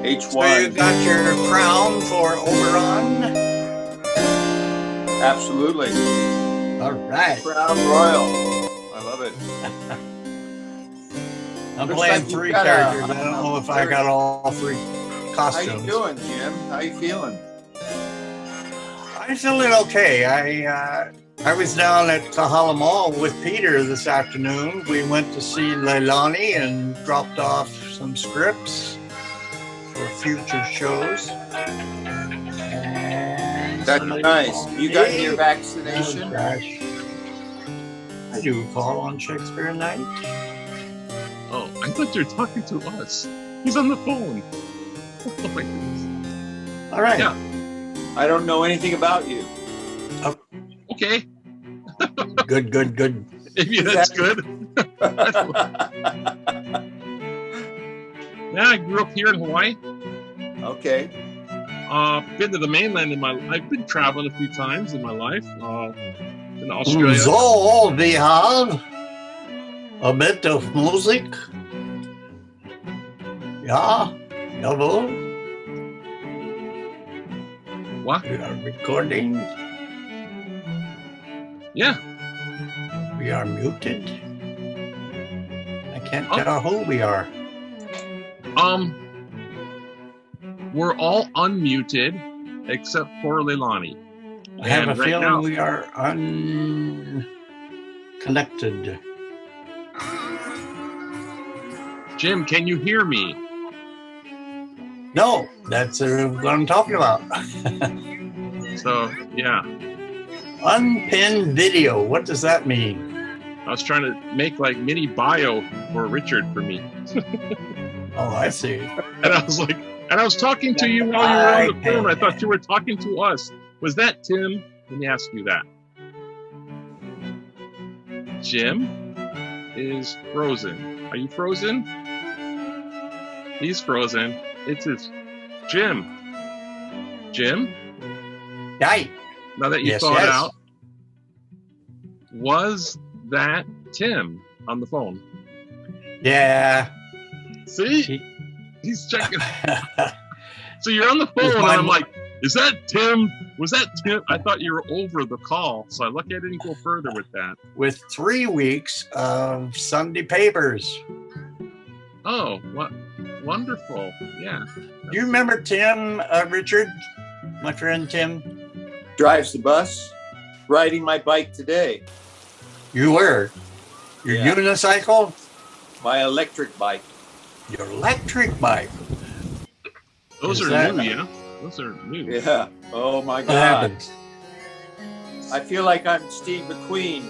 H1. So you got your crown for Oberon? Absolutely. All right. Crown Royal. I love it. I'm Looks playing like you've three got characters. I don't know if I got all three How costumes. you doing, Jim? How you feeling? I'm feeling okay. I was down at Kahala Mall with Peter this afternoon. We went to see Leilani and dropped off some scripts for future shows. And That's somebody nice. called You got me. your vaccination? Oh, gosh. I do call on Shakespeare night. Oh, I thought you were talking to us. He's on the phone. Oh my goodness. All right. Yeah. I don't know anything about you. Okay. Good. Maybe that's good. Yeah, I grew up here in Hawaii. Okay. Been to the mainland I've been traveling a few times in my life. In Australia. So we have a bit of music. Yeah, jawohl. What? We are recording. Yeah. We are muted. I can't tell who we are. We're all unmuted except for Leilani. I have a right feeling now, we are unconnected. Jim, can you hear me? No, that's what I'm talking about. So, yeah. Unpinned video. What does that mean? I was trying to make like mini bio for Richard for me. Oh, I see. And I was like, and I was talking to you while you were on the phone. I thought you were talking to us. Was that Tim? Let me ask you that. Jim is frozen. Are you frozen? He's frozen. It's his Jim. Jim? Right. Now that you thought out, was that Tim on the phone? Yeah. See? He's checking. So you're on the phone, and I'm like, is that Tim? Was that Tim? I thought you were over the call, so lucky I didn't go further with that. With 3 weeks of Sunday papers. Oh, what wonderful. Yeah. Do you remember Tim, Richard? My friend Tim? Drives the bus. Riding my bike today. You were? Your unicycle? My electric bike. Your electric bike. Those are new, yeah? Those are new. Yeah. Oh my What God. happened? I feel like I'm Steve McQueen.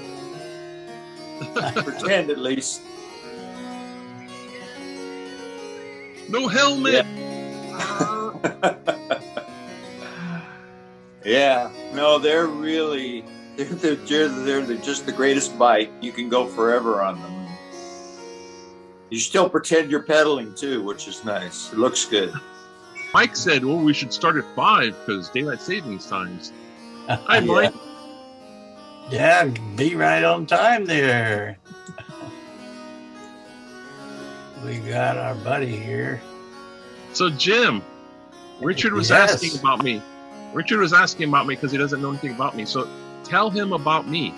Pretend at least. No helmet. Yeah. No, they're really they're just the greatest bike. You can go forever on them. You still pretend you're pedaling too, which is nice. It looks good. Mike said, well, we should start at 5 because daylight savings times. Hi, Mike. Yeah, be right on time there. We got our buddy here. So, Jim, Richard was asking about me. Richard was asking about me because he doesn't know anything about me. So tell him about me.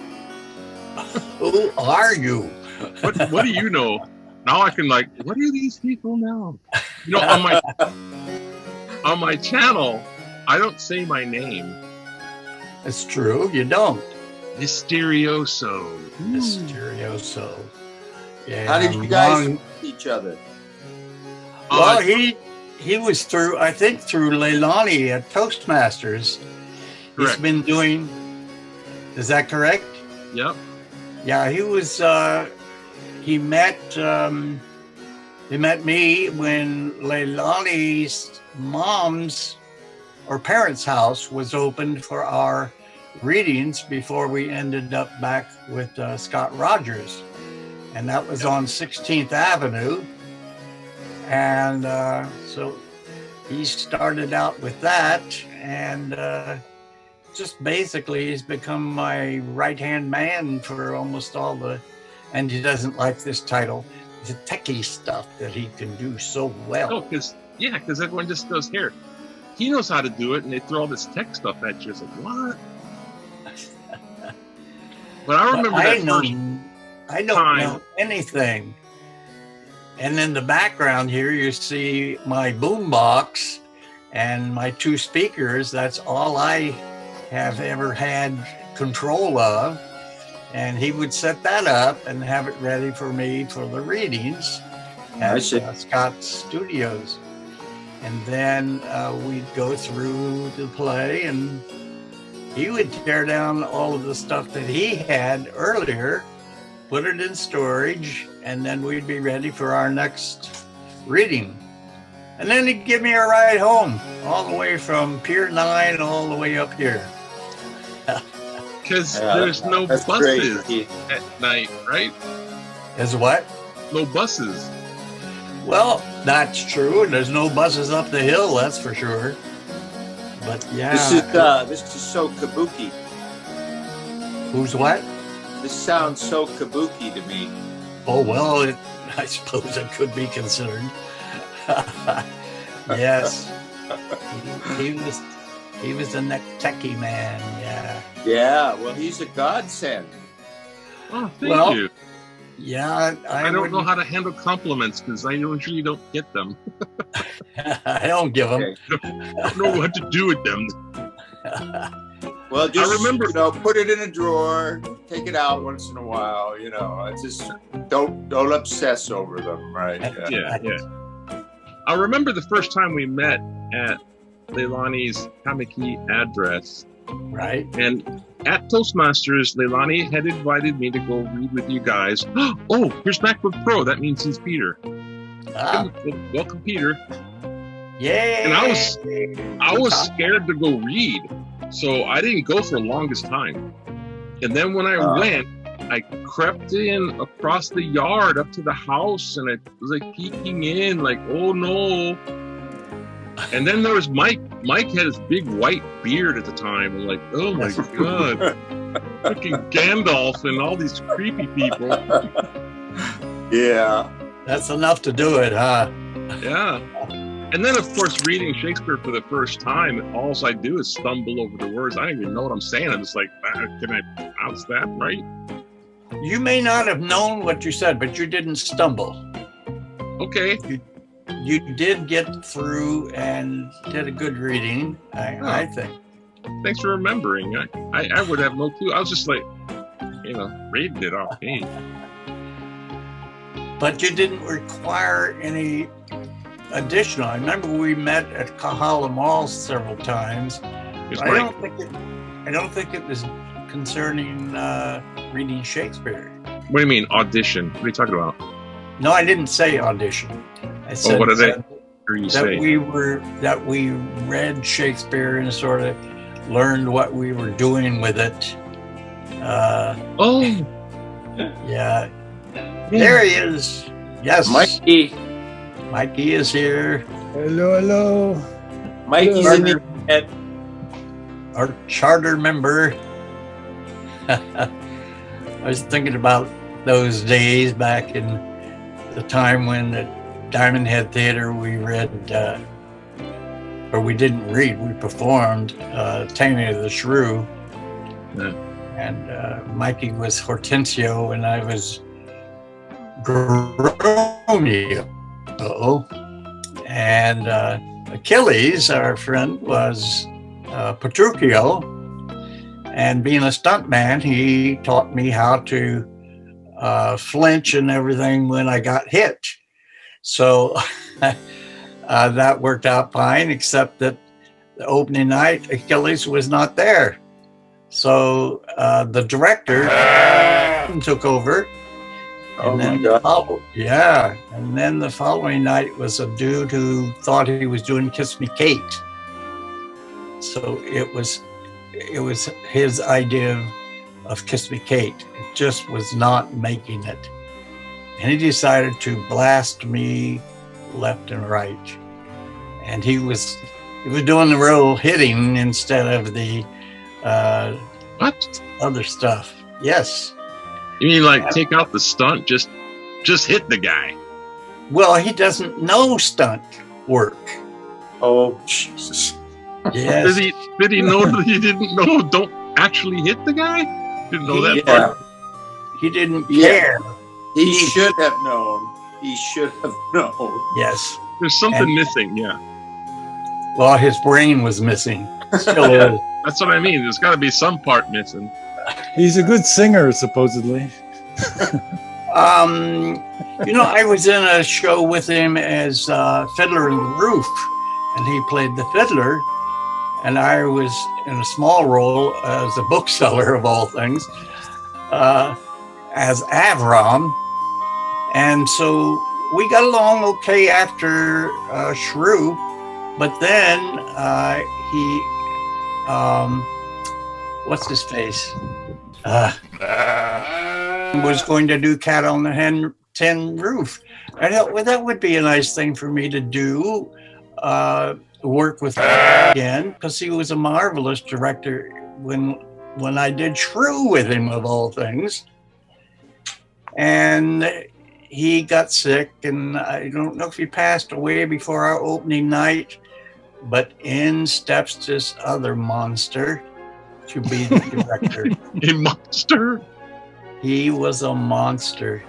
Who are you? What do you know? Now I can what do these people know? You know, on my channel, I don't say my name. It's true, you don't. Mysterioso. Mysterioso. Yeah. How did you guys meet each other? Well, he was through, I think, through Leilani at Toastmasters. Correct. He's been doing. Is that correct? Yep. Yeah, he was. He met me when Leilani's mom's or parents' house was opened for our readings before we ended up back with Scott Rogers, and that was on 16th Avenue. And so he started out with that, and just basically he's become my right-hand man for almost all the and he doesn't like this title. The techie stuff that he can do so well. Oh, because everyone just goes here. He knows how to do it, and they throw all this tech stuff at you. It's like, what? But I remember I don't know anything. And in the background here, you see my boombox and my 2 speakers. That's all I have ever had control of. And he would set that up and have it ready for me for the readings at Scott's Studios. And then we'd go through the play, and he would tear down all of the stuff that he had earlier, put it in storage, and then we'd be ready for our next reading. And then he'd give me a ride home, all the way from Pier 9 all the way up here. Because there's no buses at night, right? Is what? No buses. Well, that's true. And there's no buses up the hill, that's for sure. But yeah. This is so kabuki. Who's what? This sounds so kabuki to me. Oh, well, I suppose it could be considered. Yes. He was a techie man, yeah. Yeah, well, he's a godsend. Oh, thank you. Yeah, I don't know how to handle compliments because I usually don't get them. I don't give them. I don't know what to do with them. Well, just I remember, put it in a drawer, take it out once in a while. It's just don't obsess over them, right? Yeah. I remember the first time we met at Leilani's Kamiki address. Right. And at Toastmasters, Leilani had invited me to go read with you guys. Oh, here's MacBook Pro. That means he's Peter. Welcome, Peter. Yay! And I was scared to go read, so I didn't go for the longest time. And then when I went, I crept in across the yard up to the house, and I was like peeking in, like, oh no. And then there was Mike. Mike had his big white beard at the time. I'm like, oh my God. Freaking Gandalf and all these creepy people. Yeah. That's enough to do it, huh? Yeah. And then, of course, reading Shakespeare for the first time, all I do is stumble over the words. I don't even know what I'm saying. I'm just like, can I pronounce that right? You may not have known what you said, but you didn't stumble. Okay. You did get through and did a good reading, I think. Thanks for remembering. I would have no clue. I was just like, reading it off me. But you didn't require any additional. I remember we met at Kahala Mall several times. I don't think it was concerning reading Shakespeare. What do you mean audition? What are you talking about? No, I didn't say audition. I said what did I hear you say? That we read Shakespeare and sort of learned what we were doing with it. Yeah. There he is. Yes. Mikey is here. Hello. Mikey's in the head. Our charter member. I was thinking about those days back in the time when at Diamond Head Theater we read, or we didn't read, we performed Taming of the Shrew. Yeah. And Mikey was Hortensio and I was Gromio. And Achilles, our friend, was Petruchio. And being a stuntman, he taught me how to flinch and everything when I got hit. So that worked out fine, except that the opening night, Achilles was not there. So the director took over. And then and then the following night was a dude who thought he was doing Kiss Me Kate. So it was his idea of Kiss Me Kate. It just was not making it. And he decided to blast me left and right. And he was doing the real hitting instead of the other stuff. Yes. You mean like take out the stunt? Just hit the guy. Well, he doesn't know stunt work. Oh, Jesus. Yes. Did he know that he didn't know? Don't actually hit the guy. Didn't know that Yeah. part. He didn't Yeah. care. He should have known. He should have known. Yes. There's something missing. Yeah, Well, his brain was missing. Still is. that's what I mean. There's got to be some part missing. He's a good singer, supposedly. I was in a show with him as Fiddler in the Roof, and he played the fiddler, and I was in a small role as a bookseller of all things, as Avram, and so we got along okay after Shrew, but then he, what's his face? Was going to do Cat on the Tin Roof. I thought, well, that would be a nice thing for me to do, work with him again, because he was a marvelous director when I did Shrew with him, of all things. And he got sick, and I don't know if he passed away before our opening night, but in steps this other monster to be the director. A monster. He was a monster.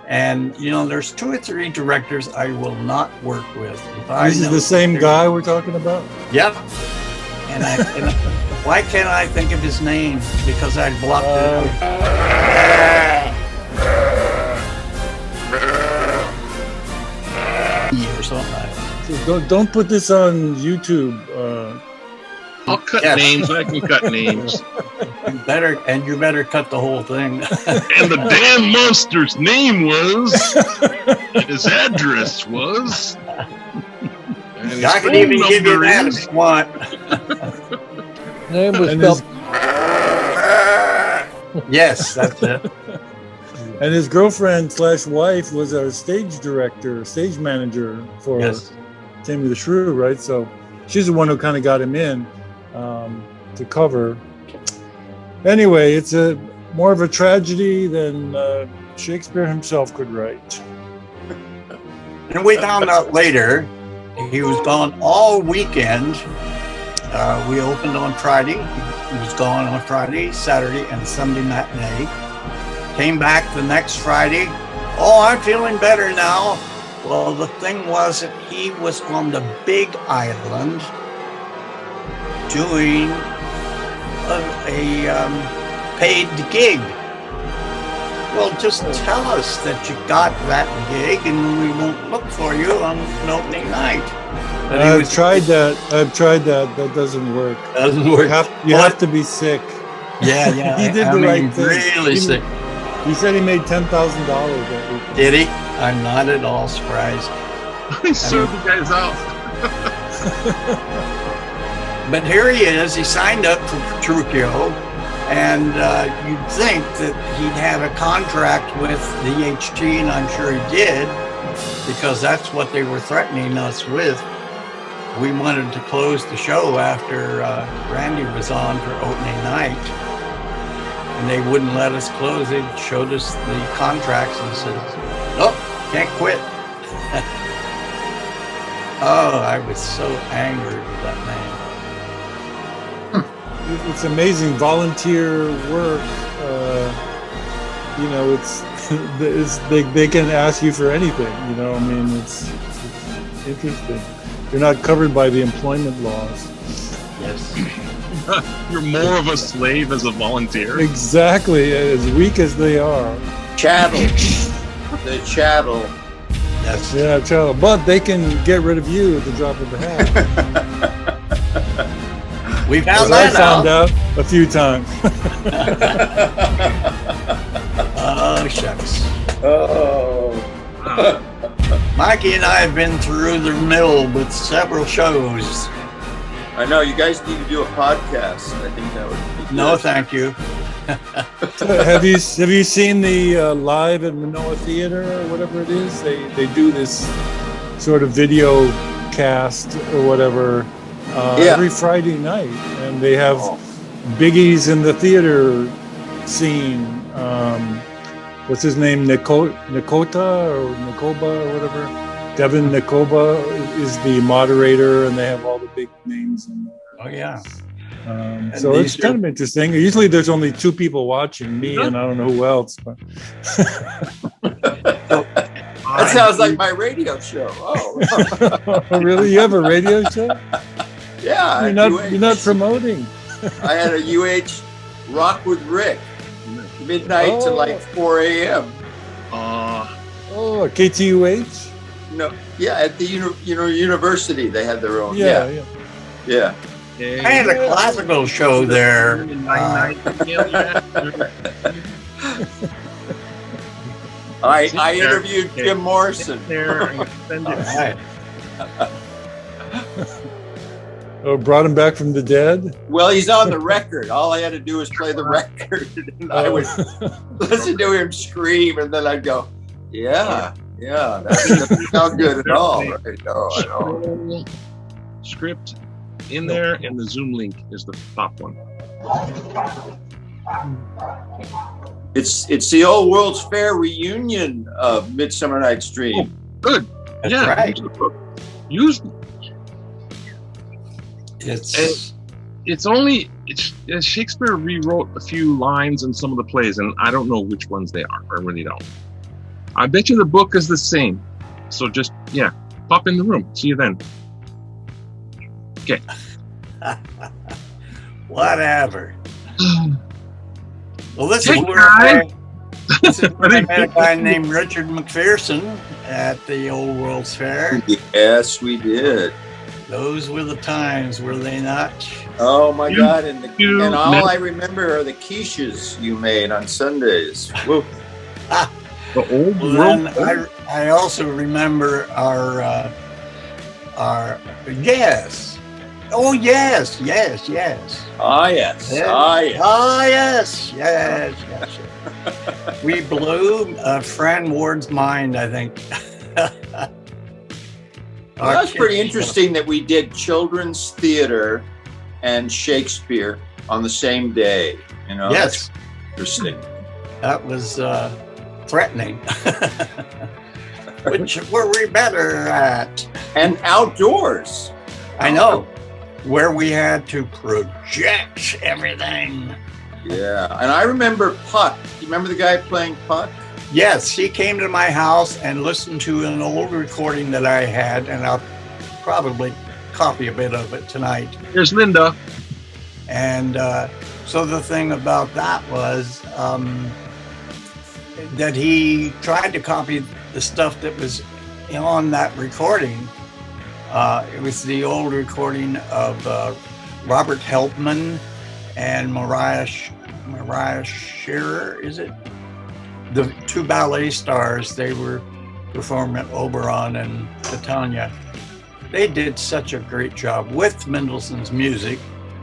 And, there's 2 or 3 directors I will not work with. This is the same guy we're talking about? Yep. And why can't I think of his name? Because I blocked it out. Or something like that. So don't put this on YouTube. I'll cut names. I can cut names. You better cut the whole thing. And the damn monster's name was, and his address was, and his I can even give you phone that number if you want. Name was And spelled. Yes, that's it. And his girlfriend/wife was a stage director, stage manager for Tammy the Shrew, right? So she's the one who kind of got him in to cover. Anyway, it's more of a tragedy than Shakespeare himself could write. And we found out later he was gone all weekend. We opened on Friday. He was gone on Friday, Saturday, and Sunday matinee. Came back the next Friday. Oh, I'm feeling better now. Well, the thing was that he was on the Big Island doing a paid gig. Well, just tell us that you got that gig and we won't look for you on an opening night. I've tried that. That doesn't work. Doesn't work. You have to be sick. Yeah. He did the right thing. Really sick. He said he made $10,000 that week. Did he? I'm not at all surprised. I served the guys out. But here he is. He signed up for Petruchio, and you'd think that he'd have a contract with the HT, and I'm sure he did, because that's what they were threatening us with. We wanted to close the show after Randy was on for opening night, and they wouldn't let us close. They showed us the contracts and said, "Nope, can't quit." Oh, I was so angry with that man. It's amazing volunteer work. They can ask you for anything. I mean, it's interesting. You're not covered by the employment laws. Yes. You're more of a slave as a volunteer. Exactly, as weak as they are. Chattel. The chattel. Yes. Yeah, child. But they can get rid of you at the drop of a hat. We found I that found out. out a few times. Oh, shucks. Oh. Mikey and I have been through the mill with several shows. I know, you guys need to do a podcast. I think that would be good. No, thank you. Have you seen the live at Manoa Theater or whatever it is? They do this sort of video cast or whatever every Friday night, and they have biggies in the theater scene what's his name? Nikota or Nikoba or whatever. Devin Nikoba is the moderator, and they have all the big names in there. Oh yeah. So it's kind of interesting. Usually there's only two people watching, me and I don't know who else. But that sounds like my radio show. Oh, really? You have a radio show? Yeah. You're not promoting. I had a UH Rock with Rick, midnight to like 4 a.m. KTUH? No, yeah, at the university they had their own. Yeah. I had a classical show there. I interviewed Jim Morrison. Oh, brought him back from the dead? Well, he's on the record. All I had to do was play the record, and I would listen to him scream, and then I'd go, yeah, that doesn't sound good at all. Right? No, I know. Script in there, and the Zoom link is the top one. It's the old World's Fair reunion of Midsummer Night's Dream. Good. That's yeah. right. Use Shakespeare rewrote a few lines in some of the plays, and I don't know which ones they are. I really don't. I bet you the book is the same. So just pop in the room. See you then. Okay. Whatever. Well, this is where I met a guy named Richard McPherson at the Old World's Fair. Yes, we did. Those were the times, were they not? Oh my God! And all I remember are the quiches you made on Sundays. Woo. The Old World. I also remember our yes. Oh yes. Ah yes. Yes. We blew Fran Ward's mind, I think. Well, that's pretty interesting that we did children's theater and Shakespeare on the same day. Yes. That's interesting. That was threatening. Which were we better at? And outdoors. I know. Where we had to project everything. Yeah. And I remember Puck. You remember the guy playing Puck? Yes, he came to my house and listened to an old recording that I had, and I'll probably copy a bit of it tonight. Here's Linda. And so the thing about that was that he tried to copy the stuff that was on that recording. It was the old recording of Robert Helpman and Mariah Shearer, is it? The two ballet stars, they were performing at Oberon and Titania. They did such a great job with Mendelssohn's music,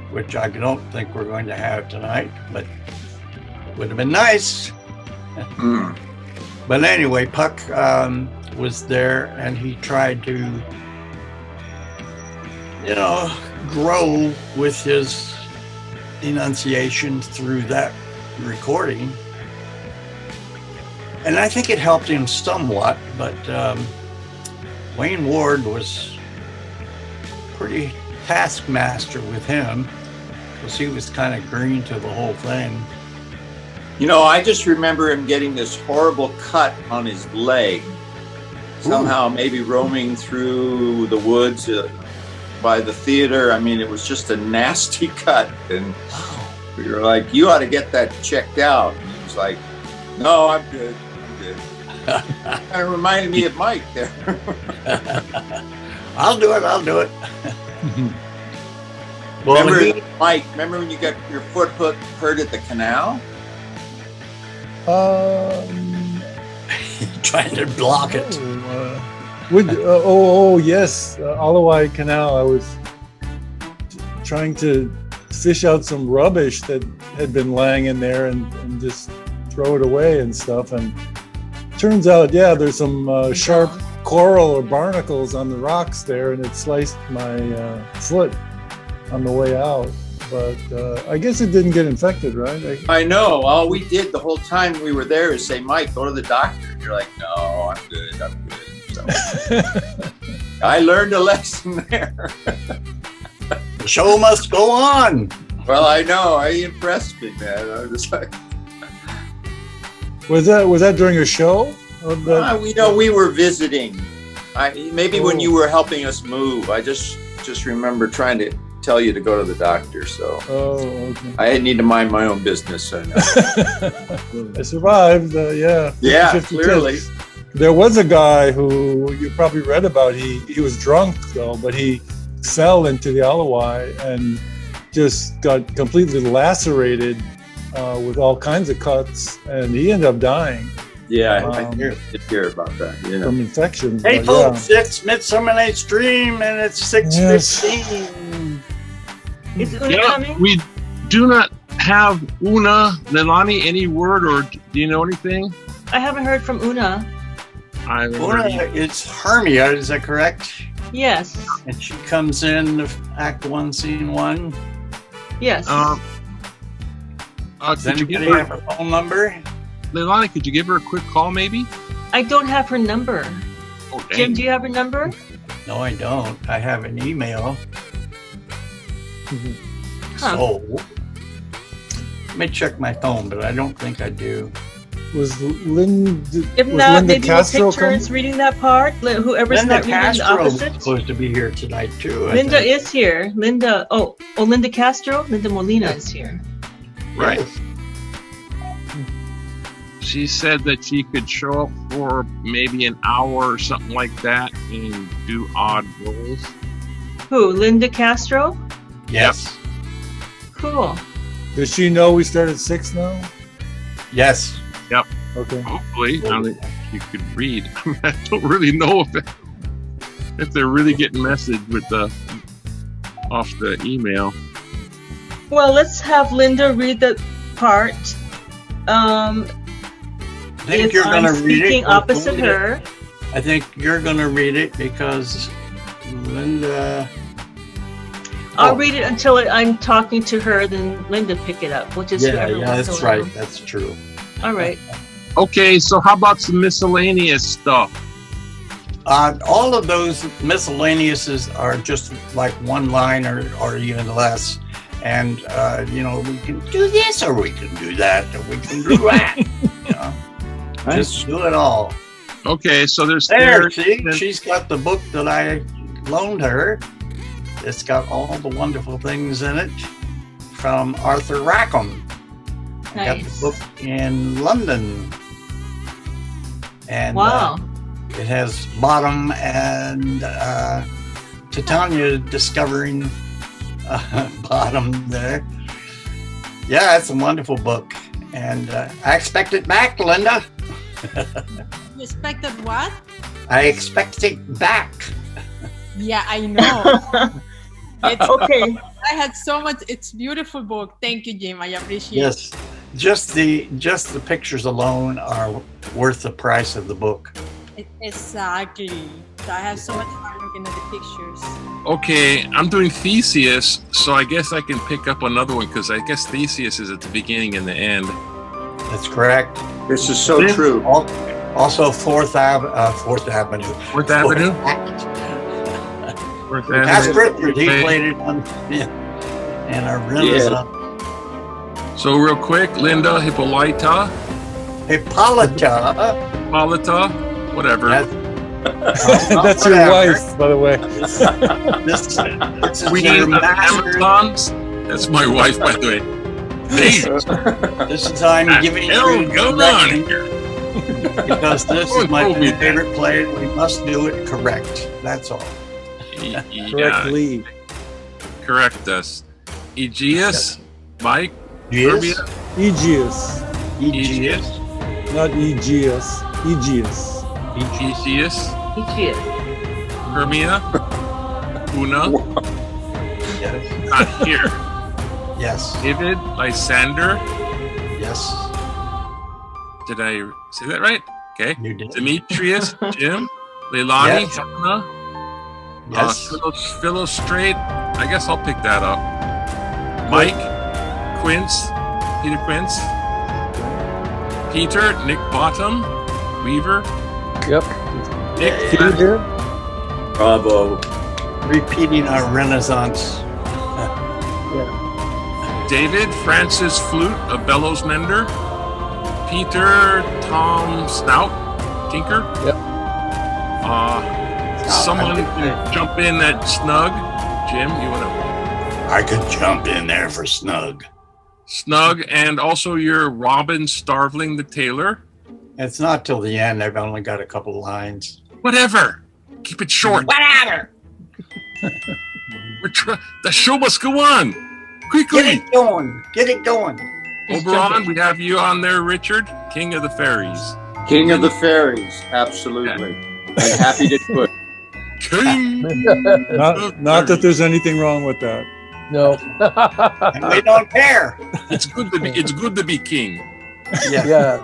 which I don't think we're going to have tonight, but would have been nice. But anyway, Puck was there, and he tried to, grow with his enunciation through that recording. And I think it helped him somewhat, but Wayne Ward was pretty taskmaster with him because he was kind of green to the whole thing. I just remember him getting this horrible cut on his leg. Somehow maybe roaming through the woods by the theater. I mean, it was just a nasty cut. And we were like, you ought to get that checked out. And he was like, no, I'm good. Kind of reminded me of Mike there. I'll do it. Well, Mike, remember when you got your foot hurt at the canal? Trying to block it. Yes, Alawai Canal. I was trying to fish out some rubbish that had been laying in there and just throw it away and stuff. And turns out, there's some sharp coral or barnacles on the rocks there, and it sliced my foot on the way out. but I guess it didn't get infected, right? I know. All we did the whole time we were there is say, Mike, go to the doctor. And you're like, no, I'm good. So, I learned a lesson there. The show must go on. Well, I know. He impressed me, man. I was like, was that during a show? we were visiting. Maybe when you were helping us move. I just remember trying to tell you to go to the doctor. So okay. I need to mind my own business. So I survived. Yeah. Yeah, clearly. There was a guy who you probably read about. He was drunk though, but he fell into the Alawai and just got completely lacerated with all kinds of cuts, and he ended up dying. Yeah, I did hear about that. Yeah. From infection. Hey folks, it's Midsummer Night's Dream, and it's 6:15. Is Una coming? We do not have Una. Leilani, any word, or do you know anything? I haven't heard from Una. Una, it's Hermia, is that correct? Yes. And she comes in Act 1, Scene 1. Yes. Does anybody have her phone number? Leilani, could you give her a quick call, maybe? I don't have her number. Oh, dang. Jim, do you have her number? No, I don't. I have an email. Huh. So, let me check my phone, but I don't think I do. Was Linda? If was not, Linda maybe Castro we'll take turns reading that part. Whoever's Linda not reading the Castro was opposite. supposed to be here tonight too. Linda is here. Linda. Oh, Linda Castro. Linda Molina is here. Right. Yes. She said that she could show up for maybe an hour or something like that and do odd roles. Who? Linda Castro. Yes. Cool. Does she know we start at 6 now? Yes. Yep. Okay. Hopefully, now that you could read. I don't really know if they're really getting message with off the email. Well, let's have Linda read the part. I think you're going to read it. Speaking opposite her. I think you're going to read it because Linda. I'll read it until I'm talking to her, then Linda pick it up, which is whoever wants that's to right. learn. That's true. All right. Okay, so how about some miscellaneous stuff? All of those miscellaneouses are just like one line or even less. And, we can do this or we can do that or we can do that. Just do it all. Okay, so there's There, see, she's got the book that I loaned her. It's got all the wonderful things in it from Arthur Rackham. I got the book in London. And wow. It has Bottom and Titania discovering Bottom there. Yeah, it's a wonderful book. And I expect it back, Linda. You expected what? I expect it back. Yeah, I know. Okay. I had so much. It's a beautiful book. Thank you, Jim. I appreciate it. Yes. Just the pictures alone are worth the price of the book. Exactly. So I have so much fun looking at the pictures. Okay, I'm doing Theseus, so I guess I can pick up another one because I guess Theseus is at the beginning and the end. That's correct. This is so true. Also, Fourth Avenue. Fourth Avenue? He played it on and our Renaissance. So real quick, Linda, Hippolyta, whatever. That's your wife, by the way. This is We your need the master. Amazons. That's my wife, by the way. Hey, This is I'm giving you going on here? because this is my Told me favorite play. We must do it correct. That's all. Correctly. Correct us. Aegeus, Mike, Yes. Aegeus. Aegeus. Not Aegeus. Aegeus. Aegeus, Aegeus. Hermia, Una, Yes. not here. Yes. David, Lysander. Yes. Did I say that right? Okay. You did. Demetrius, Jim, Leilani, Yes. Helena, Yes. Philostrate. I guess I'll pick that up. Mike, Quince, Peter Quince, Peter, Nick Bottom, Weaver, Yep. Nick, You here? Bravo. Repeating our Renaissance. David, Francis Flute, a bellows mender, Peter, Tom Snout, Tinker. Yep. Someone can jump in at Snug. Jim, you want to? I could jump in there for Snug. Snug, and also your Robin Starveling the Tailor. It's not till the end. I've only got a couple lines. Whatever. Keep it short. Whatever. The show must go on. Quickly. Get it going. Get it going. Oberon, we have you on there, Richard, King of the Fairies. King of the Fairies, absolutely. And happy to do it. King. Not that there's anything wrong with that. No. And we don't care. It's good to be king. Yeah.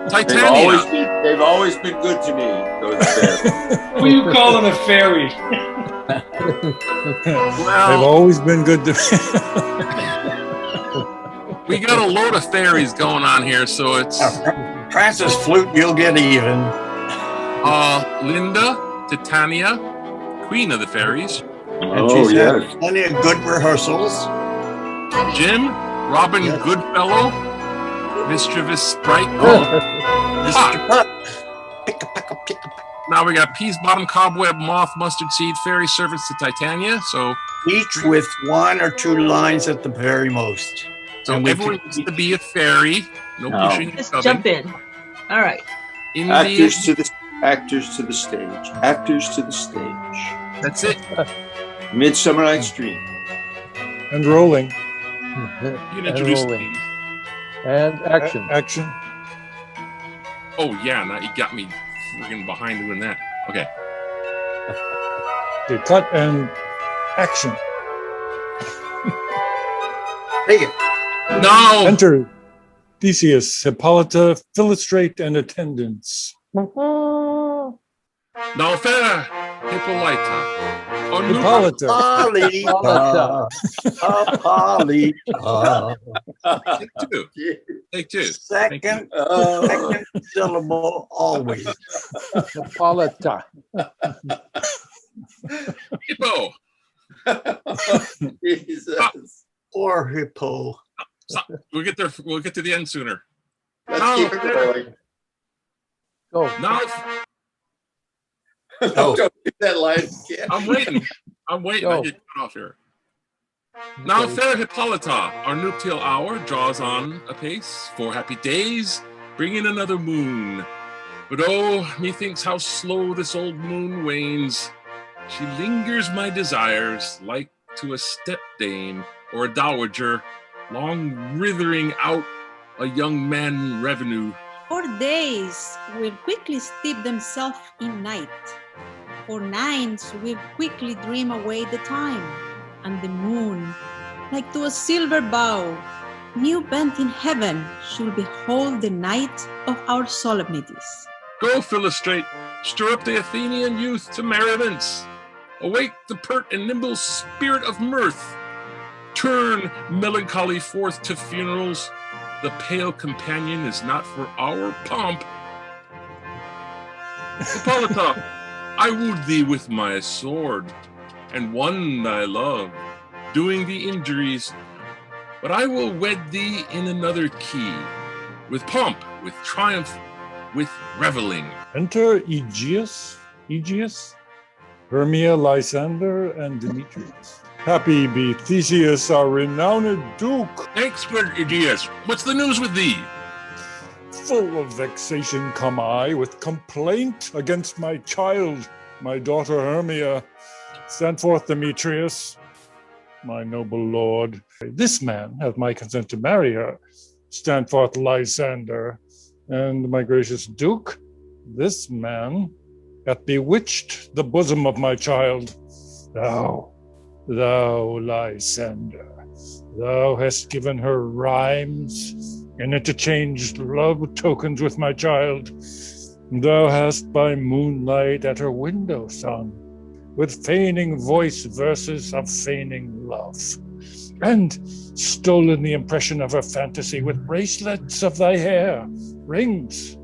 Titania. They've always been good to me, those fairies. Who are you calling a fairy? They've always been good to me. We got a load of fairies going on here, so it's Francis Flute, you'll get even. Linda, Titania, Queen of the Fairies. And she's had plenty of good rehearsals. Jim, Robin Goodfellow, Mischievous Sprite. Mr. Putt. Pick a. Now we got Peas Bottom, Cobweb, Moth, Mustard Seed, Fairy Servants to Titania. So Each with one or two lines at the very most. And everyone needs to be a fairy. No pushing and Just shoving. jump in. All right. Actors to the stage. Actors to the stage. That's it. Midsummer Night's Dream. And rolling. You can introduce me. And action. Action. Oh yeah, now you got me friggin' behind doing that. Okay. Okay, cut and action. Take it. No. Enter Theseus, Hippolyta, Philostrate, and attendants. Now fair, Hippolyta. Hippolyta. Take two. Second syllable always. Hippolyta. Hippo. Jesus. Or hippo. We'll get there. We'll get to the end sooner. Let's keep it going. Go. Now Don't do that line again. I'm waiting. I get cut off here. Now, fair Hippolyta, our nuptial hour draws on apace. 4 happy days, bring in another moon. But oh, methinks how slow this old moon wanes. She lingers my desires, like to a stepdame or a dowager, long withering out a young man revenue. 4 days will quickly steep themselves in night. 4 nights will quickly dream away the time, and the moon, like to a silver bow, new bent in heaven, should behold the night of our solemnities. Go, Philostrate, stir up the Athenian youth to merriments. Awake the pert and nimble spirit of mirth. Turn melancholy forth to funerals. The pale companion is not for our pomp. Hippolyta, I wooed thee with my sword, and won thy love, doing thee injuries. But I will wed thee in another key, with pomp, with triumph, with reveling. Enter Aegeus, Hermia, Lysander, and Demetrius. Happy be Theseus, our renowned Duke. Thanks, good Aegeus. What's the news with thee? Full of vexation come I, with complaint against my child, my daughter Hermia. Stand forth, Demetrius, my noble lord. This man hath my consent to marry her. Stand forth, Lysander. And my gracious Duke, this man hath bewitched the bosom of my child. Thou, Lysander, thou hast given her rhymes and interchanged love tokens with my child. Thou hast by moonlight at her window sung, with feigning voice verses of feigning love. and stolen the impression of her fantasy with bracelets of thy hair, rings,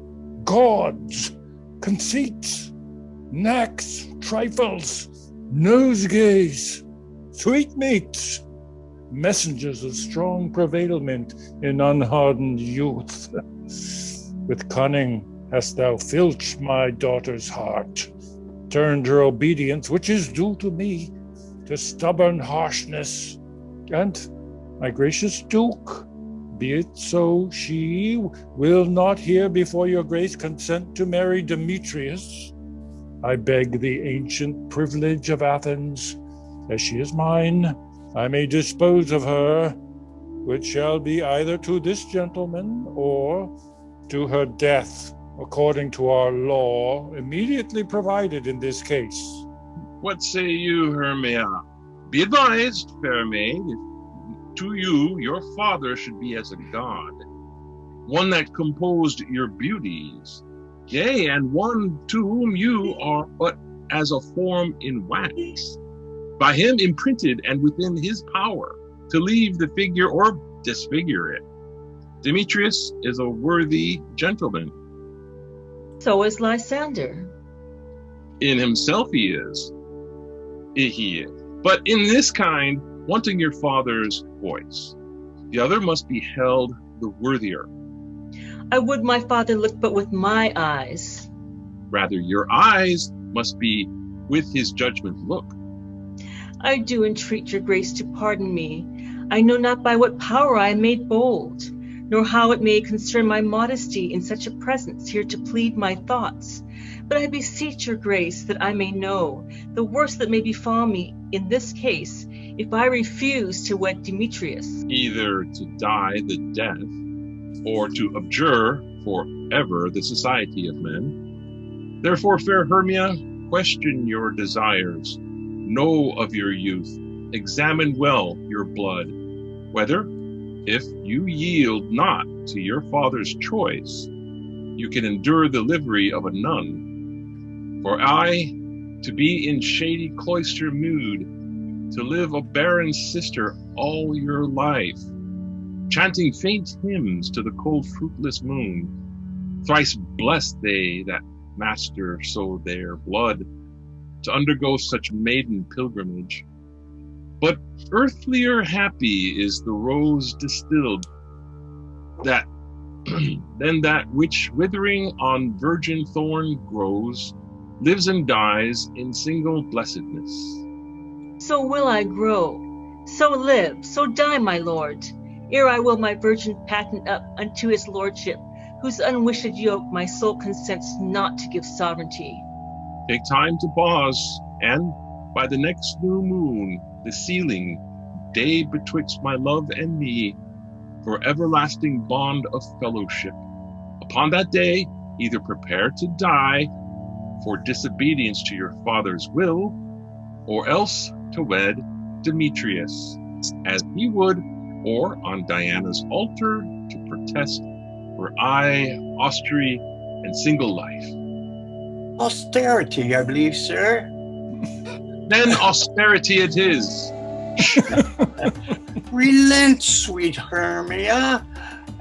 gauds, conceits, knacks, trifles, nosegays, sweetmeats, messengers of strong prevailment in unhardened youth. With cunning hast thou filched my daughter's heart, turned her obedience, which is due to me, to stubborn harshness. And, my gracious Duke, be it so, she will not here before your grace consent to marry Demetrius. I beg the ancient privilege of Athens, as she is mine, I may dispose of her, which shall be either to this gentleman or to her death, according to our law immediately provided in this case. What say you, Hermia? Be advised, fair maid, if to you your father should be as a god, one that composed your beauties, yea, and one to whom you are but as a form in wax, by him imprinted and within his power to leave the figure or disfigure it. Demetrius is a worthy gentleman. So is Lysander. In himself he is. But in this kind, wanting your father's voice, the other must be held the worthier. I would my father look but with my eyes. Rather, your eyes must be with his judgment look. I do entreat your grace to pardon me. I know not by what power I am made bold, nor how it may concern my modesty in such a presence here to plead my thoughts. But I beseech your grace that I may know the worst that may befall me in this case, if I refuse to wed Demetrius. Either to die the death, or to abjure forever the society of men. Therefore, fair Hermia, question your desires. Know of your youth, examine well your blood, whether, if you yield not to your father's choice, you can endure the livery of a nun. For I, to be in shady cloister mood, to live a barren sister all your life, chanting faint hymns to the cold fruitless moon, thrice blessed they that master so their blood, to undergo such maiden pilgrimage. But earthlier happy is the rose distilled, that than that which withering on virgin thorn grows, lives and dies in single blessedness. So will I grow, so live, so die, my lord, ere I will my virgin patent up unto his lordship, whose unwished yoke my soul consents not to give sovereignty. Take time to pause, and by the next new moon, the sealing day betwixt my love and me, for everlasting bond of fellowship. Upon that day, either prepare to die for disobedience to your father's will, or else to wed Demetrius, as he would, or on Diana's altar to protest for austery and single life. Austerity, I believe, sir. Then austerity it is. Relent, sweet Hermia,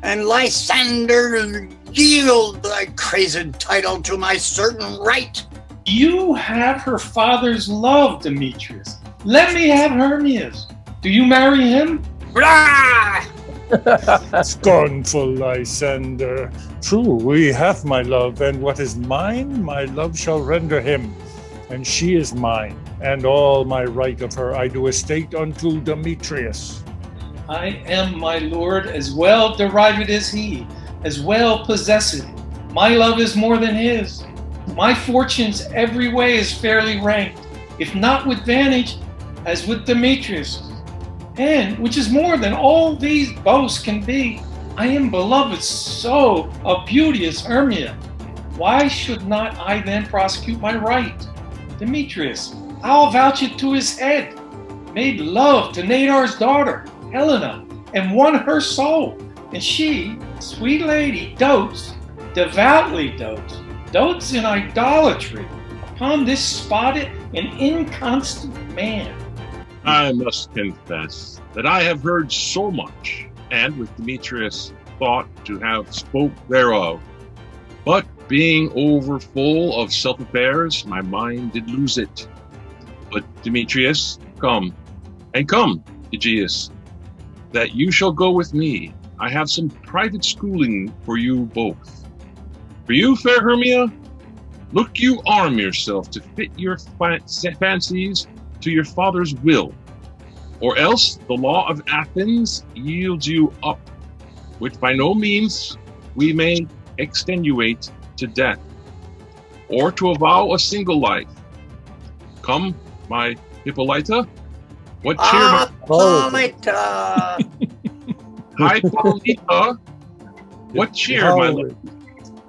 and Lysander, yield thy crazed title to my certain right. You have her father's love, Demetrius. Let me have Hermia's. Do you marry him? Blah! Scornful Lysander. True, we have my love, and what is mine, my love shall render him. And she is mine, and all my right of her I do estate unto Demetrius. I am my lord, as well derived as he, as well possessed. My love is more than his. My fortunes every way is fairly ranked, if not with vantage, as with Demetrius. And, which is more than all these boasts can be, I am beloved so of beauteous Hermia. Why should not I then prosecute my right? Demetrius, I'll vouch it to his head, made love to Nadar's daughter, Helena, and won her soul. And she, sweet lady, dotes, devoutly dotes in idolatry upon this spotted and inconstant man. I must confess that I have heard so much, and with Demetrius thought to have spoke thereof. But being overfull of self-affairs, my mind did lose it. But Demetrius, come, and come, Aegeus, that you shall go with me. I have some private schooling for you both. For you, fair Hermia, look you arm yourself to fit your fancies to your father's will, or else the law of Athens yields you up, which by no means we may extenuate to death, or to avow a single life. Come, my Hippolyta, what cheer Hippolyta! Hippolyta, what cheer, my lord?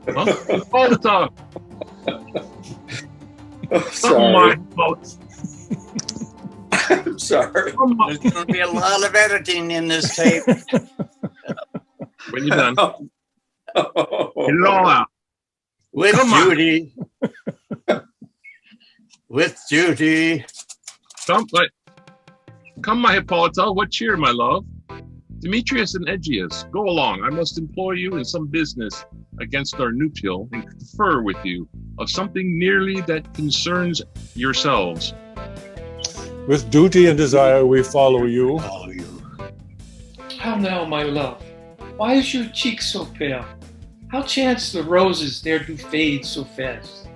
Huh? Hippolyta! Sorry. Oh, I'm sorry. There's going to be a lot of editing in this tape. when you're done, get it all out. With Come on. duty. With duty. Come, my Hippolyta, what cheer, my love? Demetrius and Aegeus, go along. I must employ you in some business against our nuptial, and confer with you of something nearly that concerns yourselves. With duty and desire we follow you. How now, my love? Why is your cheek so pale? How chance the roses there do fade so fast?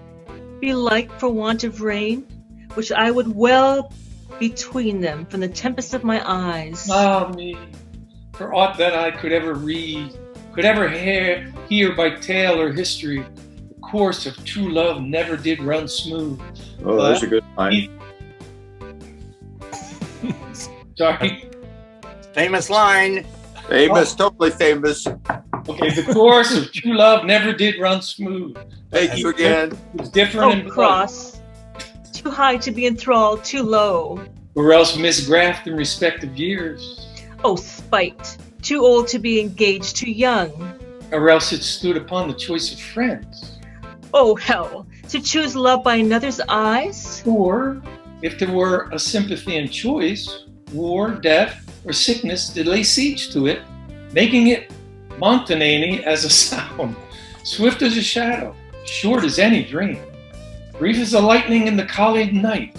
Belike for want of rain, which I would well between them from the tempest of my eyes. Ah me, for aught that I could ever read, could ever hear by tale or history, the course of true love never did run smooth. Oh, that's a good line. Sorry. Famous line. Famous, totally famous. Okay, the course of true love never did run smooth. Thank you again. It was different and cross. Too high to be enthralled, too low. Or else misgraphed in respect of years. Oh, spite. Too old to be engaged, too young. Or else it stood upon the choice of friends. Oh, hell. To choose love by another's eyes? Or, if there were a sympathy and choice, war, death, or sickness did lay siege to it, making it monotonous as a sound, swift as a shadow, short as any dream, brief as the lightning in the collied night,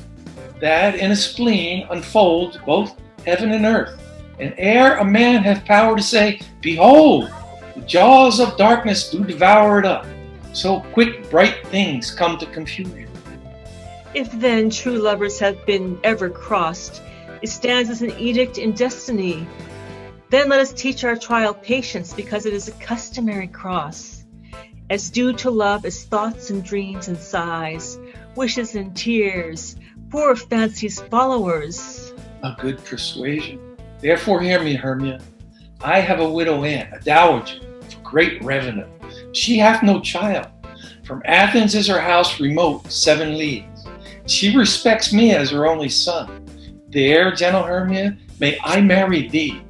that in a spleen unfolds both heaven and earth, and ere a man hath power to say, behold, the jaws of darkness do devour it up, so quick bright things come to confusion. If then true lovers have been ever crossed, it stands as an edict in destiny. Then let us teach our trial patience, because it is a customary cross. As due to love as thoughts and dreams and sighs, wishes and tears, poor fancy's followers. A good persuasion. Therefore hear me, Hermia. I have a widow aunt, a dowager, of great revenue. She hath no child. From Athens is her house remote 7 leagues. She respects me as her only son. There, gentle Hermia, may I marry thee.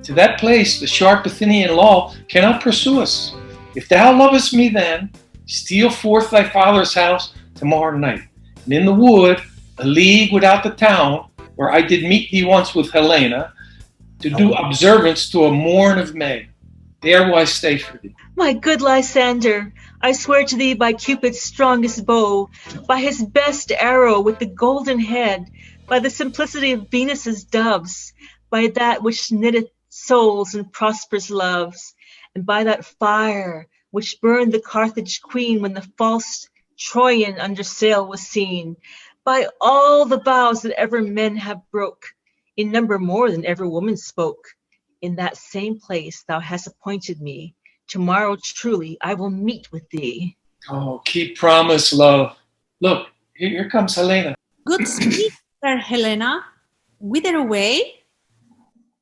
To that place the sharp Athenian law cannot pursue us. If thou lovest me then, steal forth thy father's house tomorrow night, and in the wood, a league without the town, where I did meet thee once with Helena, to do observance to a morn of May. There will I stay for thee. My good Lysander, I swear to thee by Cupid's strongest bow, by his best arrow with the golden head, by the simplicity of Venus's doves, by that which knitteth souls and prospers loves, and by that fire which burned the Carthage queen when the false Troyan under sail was seen, by all the vows that ever men have broke, in number more than ever woman spoke. In that same place thou hast appointed me. Tomorrow truly I will meet with thee. Oh, keep promise, love. Look, here comes Helena. Good speech, fair Helena. Whither away?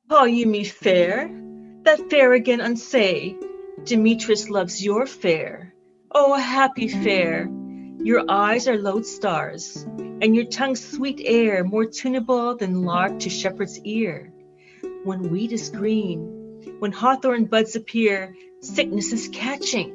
Call you me fair? That fair again unsay. Demetrius loves your fair. Oh, happy fair. Your eyes are lodestars, and your tongue's sweet air more tunable than lark to shepherd's ear. When wheat is green, when hawthorn buds appear, sickness is catching.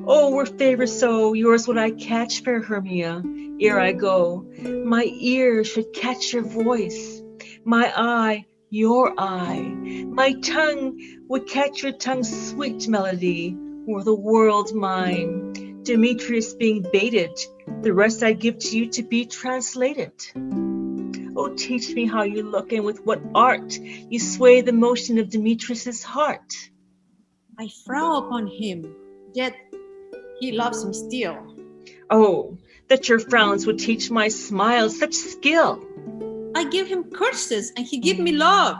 Oh, were favor so, yours would I catch, fair Hermia, ere I go. My ear should catch your voice. My eye, your eye. My tongue would catch your tongue's sweet melody, were the world mine. Demetrius being baited, the rest I'd give to you to be translated. Oh, teach me how you look and with what art you sway the motion of Demetrius's heart. I frown upon him, yet he loves me still. Oh, that your frowns would teach my smiles such skill. I give him curses and he give me love.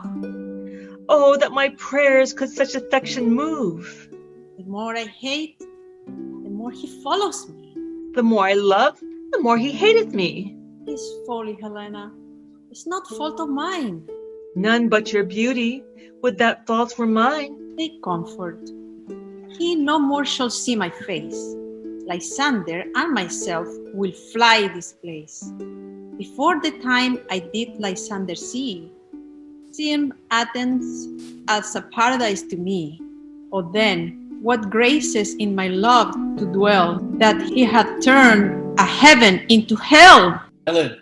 Oh, that my prayers could such affection move. The more I hate, the more he follows me. The more I love, the more he hateth me. His folly, Helena, is not fault of mine. None but your beauty, would that fault were mine. Take comfort. He no more shall see my face. Lysander and myself will fly this place. Before the time I did Lysander see, seemed Athens as a paradise to me. Oh then, what graces in my love to dwell, that he had turned a heaven into hell. Helen,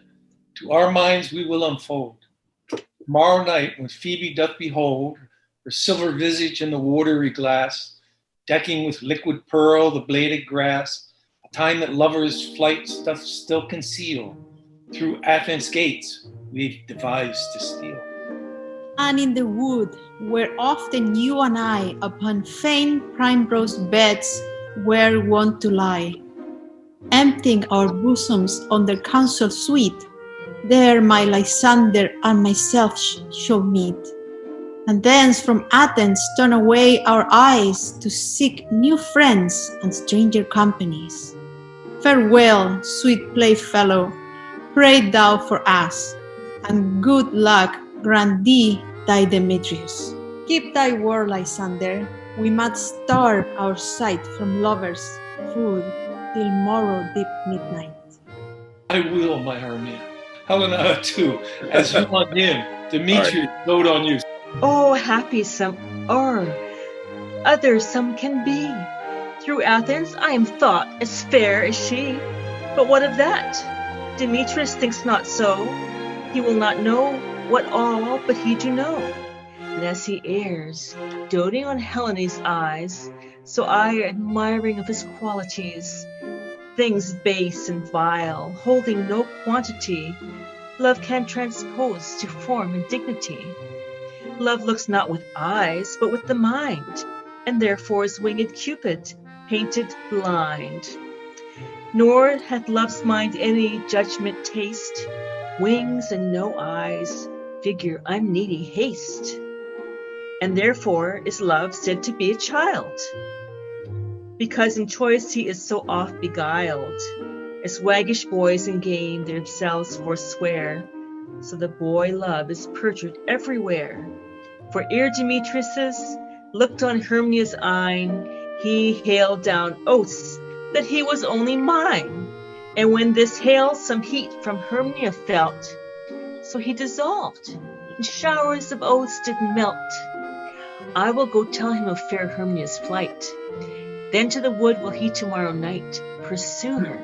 to our minds we will unfold. Tomorrow night, when Phoebe doth behold her silver visage in the watery glass, decking with liquid pearl the bladed grass, a time that lovers' flight doth still conceal, through Athens' gates we've devised to steal. And in the wood, where often you and I upon faint primrose beds were wont to lie, emptying our bosoms on their counsel sweet, there my Lysander and myself shall meet, and thence from Athens turn away our eyes to seek new friends and stranger companies. Farewell, sweet playfellow, pray thou for us, and good luck grant thee thy Demetrius. Keep thy word, Lysander, we must starve our sight from lovers' food till morrow deep midnight. I will, my Hermia. Helena too, as you on him, Demetrius dote on you. Oh, happy some are, others some can be. Through Athens I am thought as fair as she. But what of that? Demetrius thinks not so. He will not know what all but he do know. And as he errs, doting on Helene's eyes, so I admiring of his qualities, things base and vile, holding no quantity, love can transpose to form and dignity. Love looks not with eyes, but with the mind, and therefore is winged Cupid, painted blind. Nor hath love's mind any judgment taste, wings and no eyes, figure unneedy haste. And therefore is love said to be a child, because in choice he is so oft beguiled, as waggish boys in game themselves forswear, so the boy love is perjured everywhere. For ere Demetrius looked on Hermia's eyne, he hailed down oaths that he was only mine. And when this hail some heat from Hermia felt, so he dissolved, and showers of oaths did melt. I will go tell him of fair Hermia's flight. Then to the wood will he tomorrow night pursue her.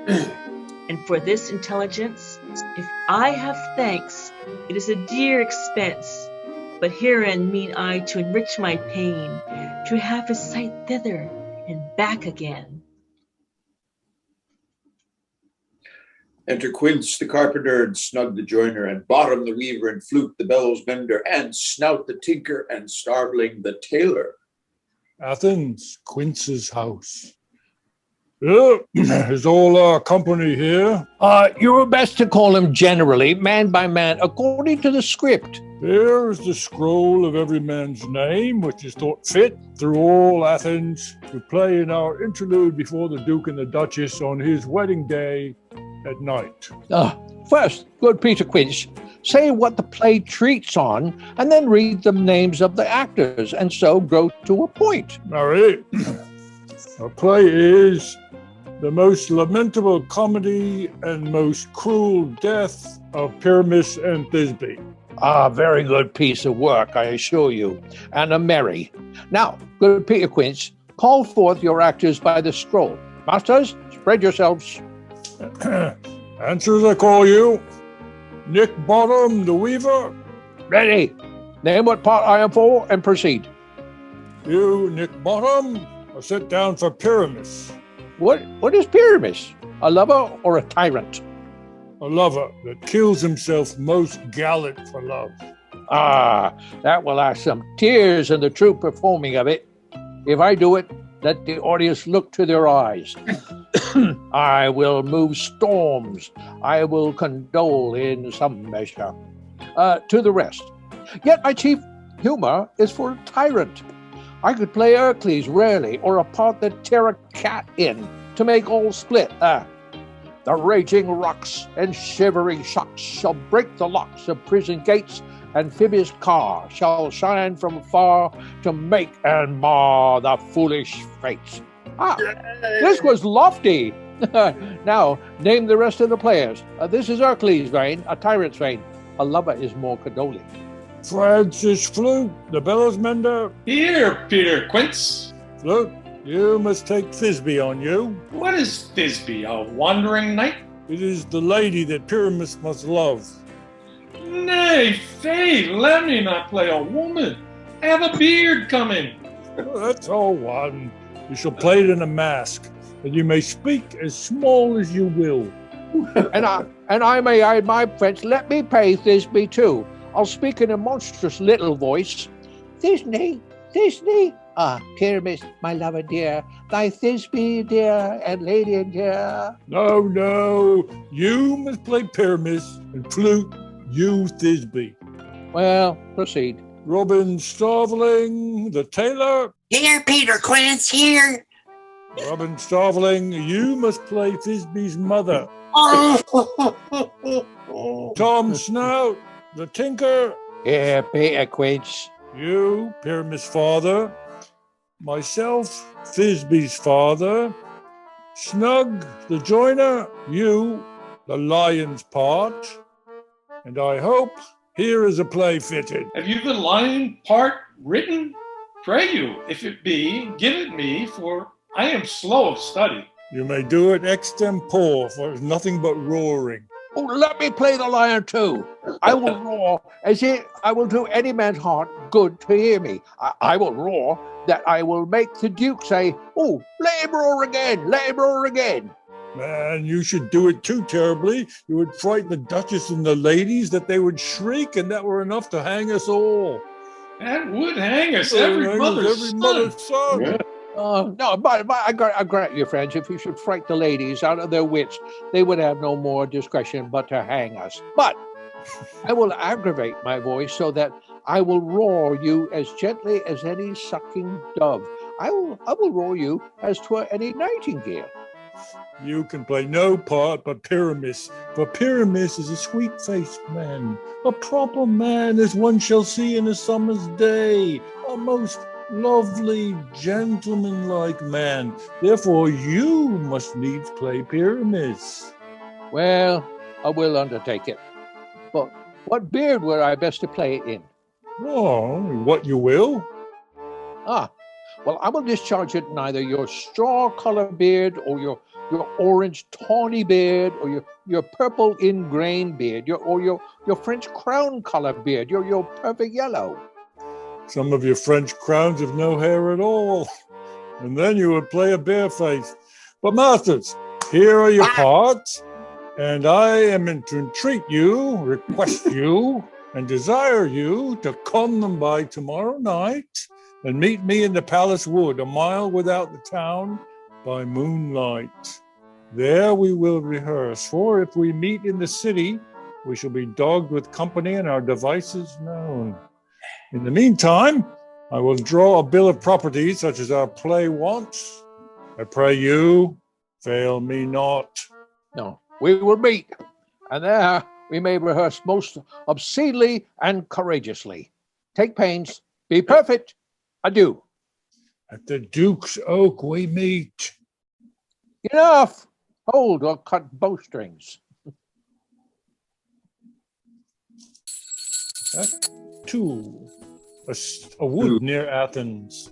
And for this intelligence, if I have thanks, it is a dear expense. But herein mean I to enrich my pain, to have his sight thither and back again. Enter Quince the carpenter, and Snug the joiner, and Bottom the weaver, and Flute the bellows mender, and Snout the tinker, and Starveling the tailor. Athens, Quince's house. Yeah, is all our company here? You're best to call him generally, man by man, according to the script. Here is the scroll of every man's name, which is thought fit through all Athens to play in our interlude before the Duke and the Duchess on his wedding day at night. First, good Peter Quince, say what the play treats on, and then read the names of the actors, and so go to a point. All right. Our play is The Most Lamentable Comedy and Most Cruel Death of Pyramus and Thisbe. Very good piece of work, I assure you, and a merry. Now, good Peter Quince, call forth your actors by the scroll. Masters, spread yourselves. Answer as I call you. Nick Bottom, the weaver. Ready. Name what part I am for and proceed. You, Nick Bottom, are set down for Pyramus, What is Pyramus? A lover or a tyrant? a lover that kills himself most gallant for love. Ah, that will ask some tears in the true performing of it. If I do it, let the audience look to their eyes. I will move storms. I will condole in some measure. To the rest. Yet my chief humor is for a tyrant. I could play Hercules rarely, or a part that tear a cat in to make all split. The raging rocks and shivering shocks shall break the locks of prison gates. Amphibious car shall shine from far to make and mar the foolish fates. This was lofty. Now, name the rest of the players. This is Hercules' vein, a tyrant's vein. A lover is more condoling. Francis Flute, the bellows mender. Here, Peter Quince. Flute, you must take Thisbe on you. What is Thisbe, a wandering knight? It is the lady that Pyramus must love. Nay, faith, let me not play a woman. I have a beard coming. That's all one. You shall play it in a mask, that you may speak as small as you will. And I may add my French. Let me pay Thisbe too. I'll speak in a monstrous little voice. Thisbe, Pyramus, my lover dear, thy Thisbe dear, and lady dear. No, you must play Pyramus, and Flute, you Thisbe. Well, proceed. Robin Starveling, the tailor. Here, Peter Quince, here. Robin Starveling, you must play Thisbe's mother. Tom Snout, the tinker. Here, Peter Quince. You, Pyramus' father. Myself, Thisbe's father. Snug, the joiner. You, the lion's part. And I hope here is a play fitted. Have you the lion part written? Pray you, if it be, give it me, for I am slow of study. You may do it extempore, for it's nothing but roaring. Oh, let me play the lion too. I will roar as if I will do any man's heart good to hear me. I will roar that I will make the Duke say, oh, let him roar again, let him roar again. Man, you should do it too terribly. You would frighten the Duchess and the ladies that they would shriek, and that were enough to hang us all. That would hang us, every mother's son. Yeah. No, but I grant you, friends, if you should frighten the ladies out of their wits, they would have no more discretion but to hang us. But I will aggravate my voice so that I will roar you as gently as any sucking dove. I will roar you as 'twere any nightingale. You can play no part but Pyramus, for Pyramus is a sweet-faced man, a proper man as one shall see in a summer's day, a most lovely, gentlemanlike man. Therefore you must needs play Pyramus. Well, I will undertake it. But what beard were I best to play it in? Oh, what you will. Well, I will discharge it in either your straw-colored beard or your orange tawny beard, or your purple ingrained beard, your French crown colored beard, your perfect yellow. Some of your French crowns have no hair at all, and then you would play a bare face. But masters, here are your parts, and I am to entreat you, request you, and desire you to come them by tomorrow night and meet me in the palace wood, a mile without the town, by moonlight. There we will rehearse, for if we meet in the city, we shall be dogged with company and our devices known. In the meantime, I will draw a bill of properties such as our play wants. I pray you, fail me not. No, we will meet, and there we may rehearse most obscenely and courageously. Take pains, be perfect. Adieu. At the Duke's Oak we meet. Enough! Hold or cut bowstrings. Act 2. A wood near Athens.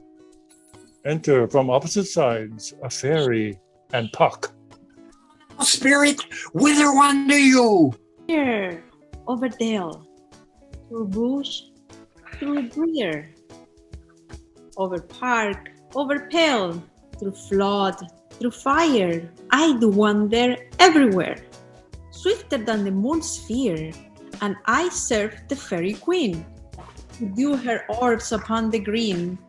Enter from opposite sides a fairy and Puck. Spirit, whither wander you? Here, over there. through bush, through brier, over park, over pale, through flood, through fire, I do wander everywhere, swifter than the moon's sphere, and I serve the fairy queen, who dew her orbs upon the green.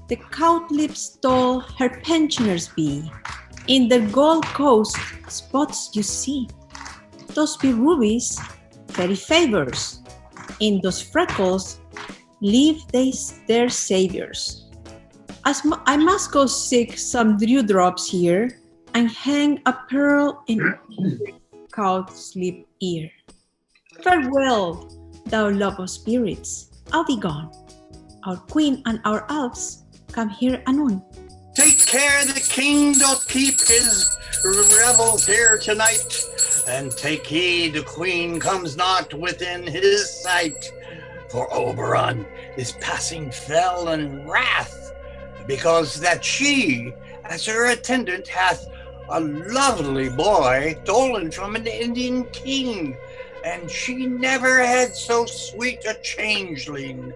The cowslips tall her pensioners be, in the Gold Coast spots you see. Those be rubies, fairy favors, in those freckles live they their saviors. I must go seek some dewdrops here, and hang a pearl in every cowslip ear. Farewell, thou love of spirits, I'll be gone. Our queen and our elves come here anon. Take care the king doth keep his revels here tonight, and take heed the queen comes not within his sight. For Oberon is passing fell and wrath, because that she, as her attendant, hath a lovely boy stolen from an Indian king, and she never had so sweet a changeling.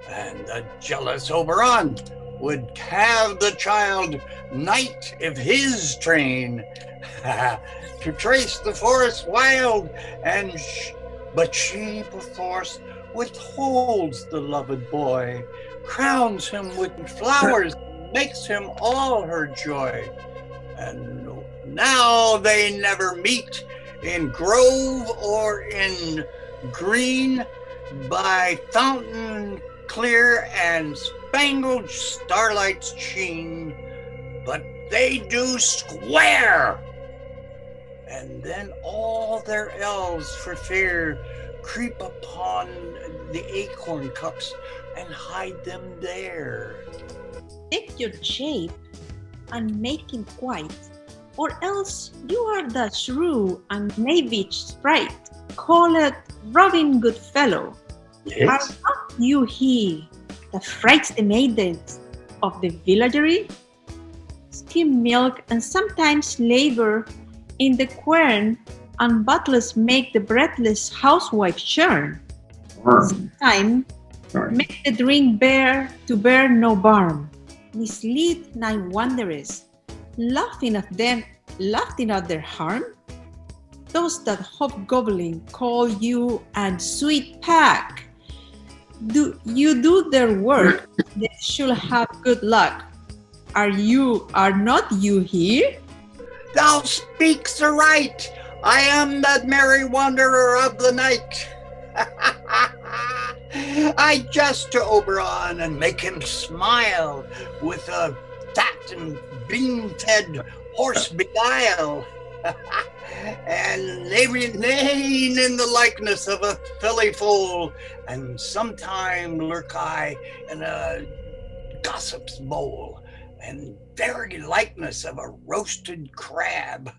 And the jealous Oberon would have the child knight of his train to trace the forest wild, but she perforce withholds the loved boy, crowns him with flowers, makes him all her joy. And now they never meet in grove or in green, by fountain clear and spangled starlight's sheen, but they do square. And then all their elves for fear creep upon the acorn cups and hide them there. Take your shape and make him quiet, or else you are the shrew and knavish sprite, called Robin Goodfellow. Yes. Are not you he that frights the maidens of the villagery? Skim milk and sometimes labor in the quern, and butlers make the breathless housewife churn. Sometime make the drink bear to bear no barm, mislead night wanderers, laughing at their harm. Those that hobgoblin call you and sweet pack, do their work, they should have good luck. Are not you here? Thou speaks aright. I am that merry wanderer of the night. I jest to Oberon and make him smile with a fat and bean-fed horse beguile. And they remain in the likeness of a filly foal, and sometime lurk I in a gossip's bowl, and very likeness of a roasted crab.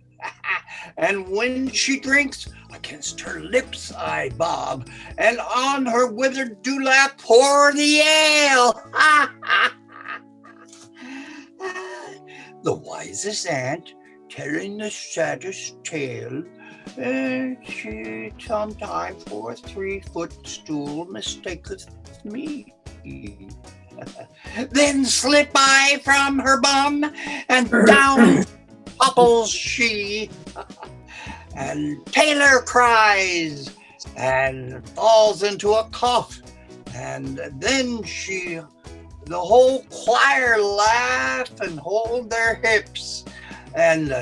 And when she drinks, against her lips I bob, and on her withered dewlap pour the ale. The wisest ant, telling the saddest tale, she sometime for a 3-foot stool mistaketh me. Then slip I from her bum, and down topples she, and Taylor cries, and falls into a cough, and then the whole choir laugh and hold their hips, and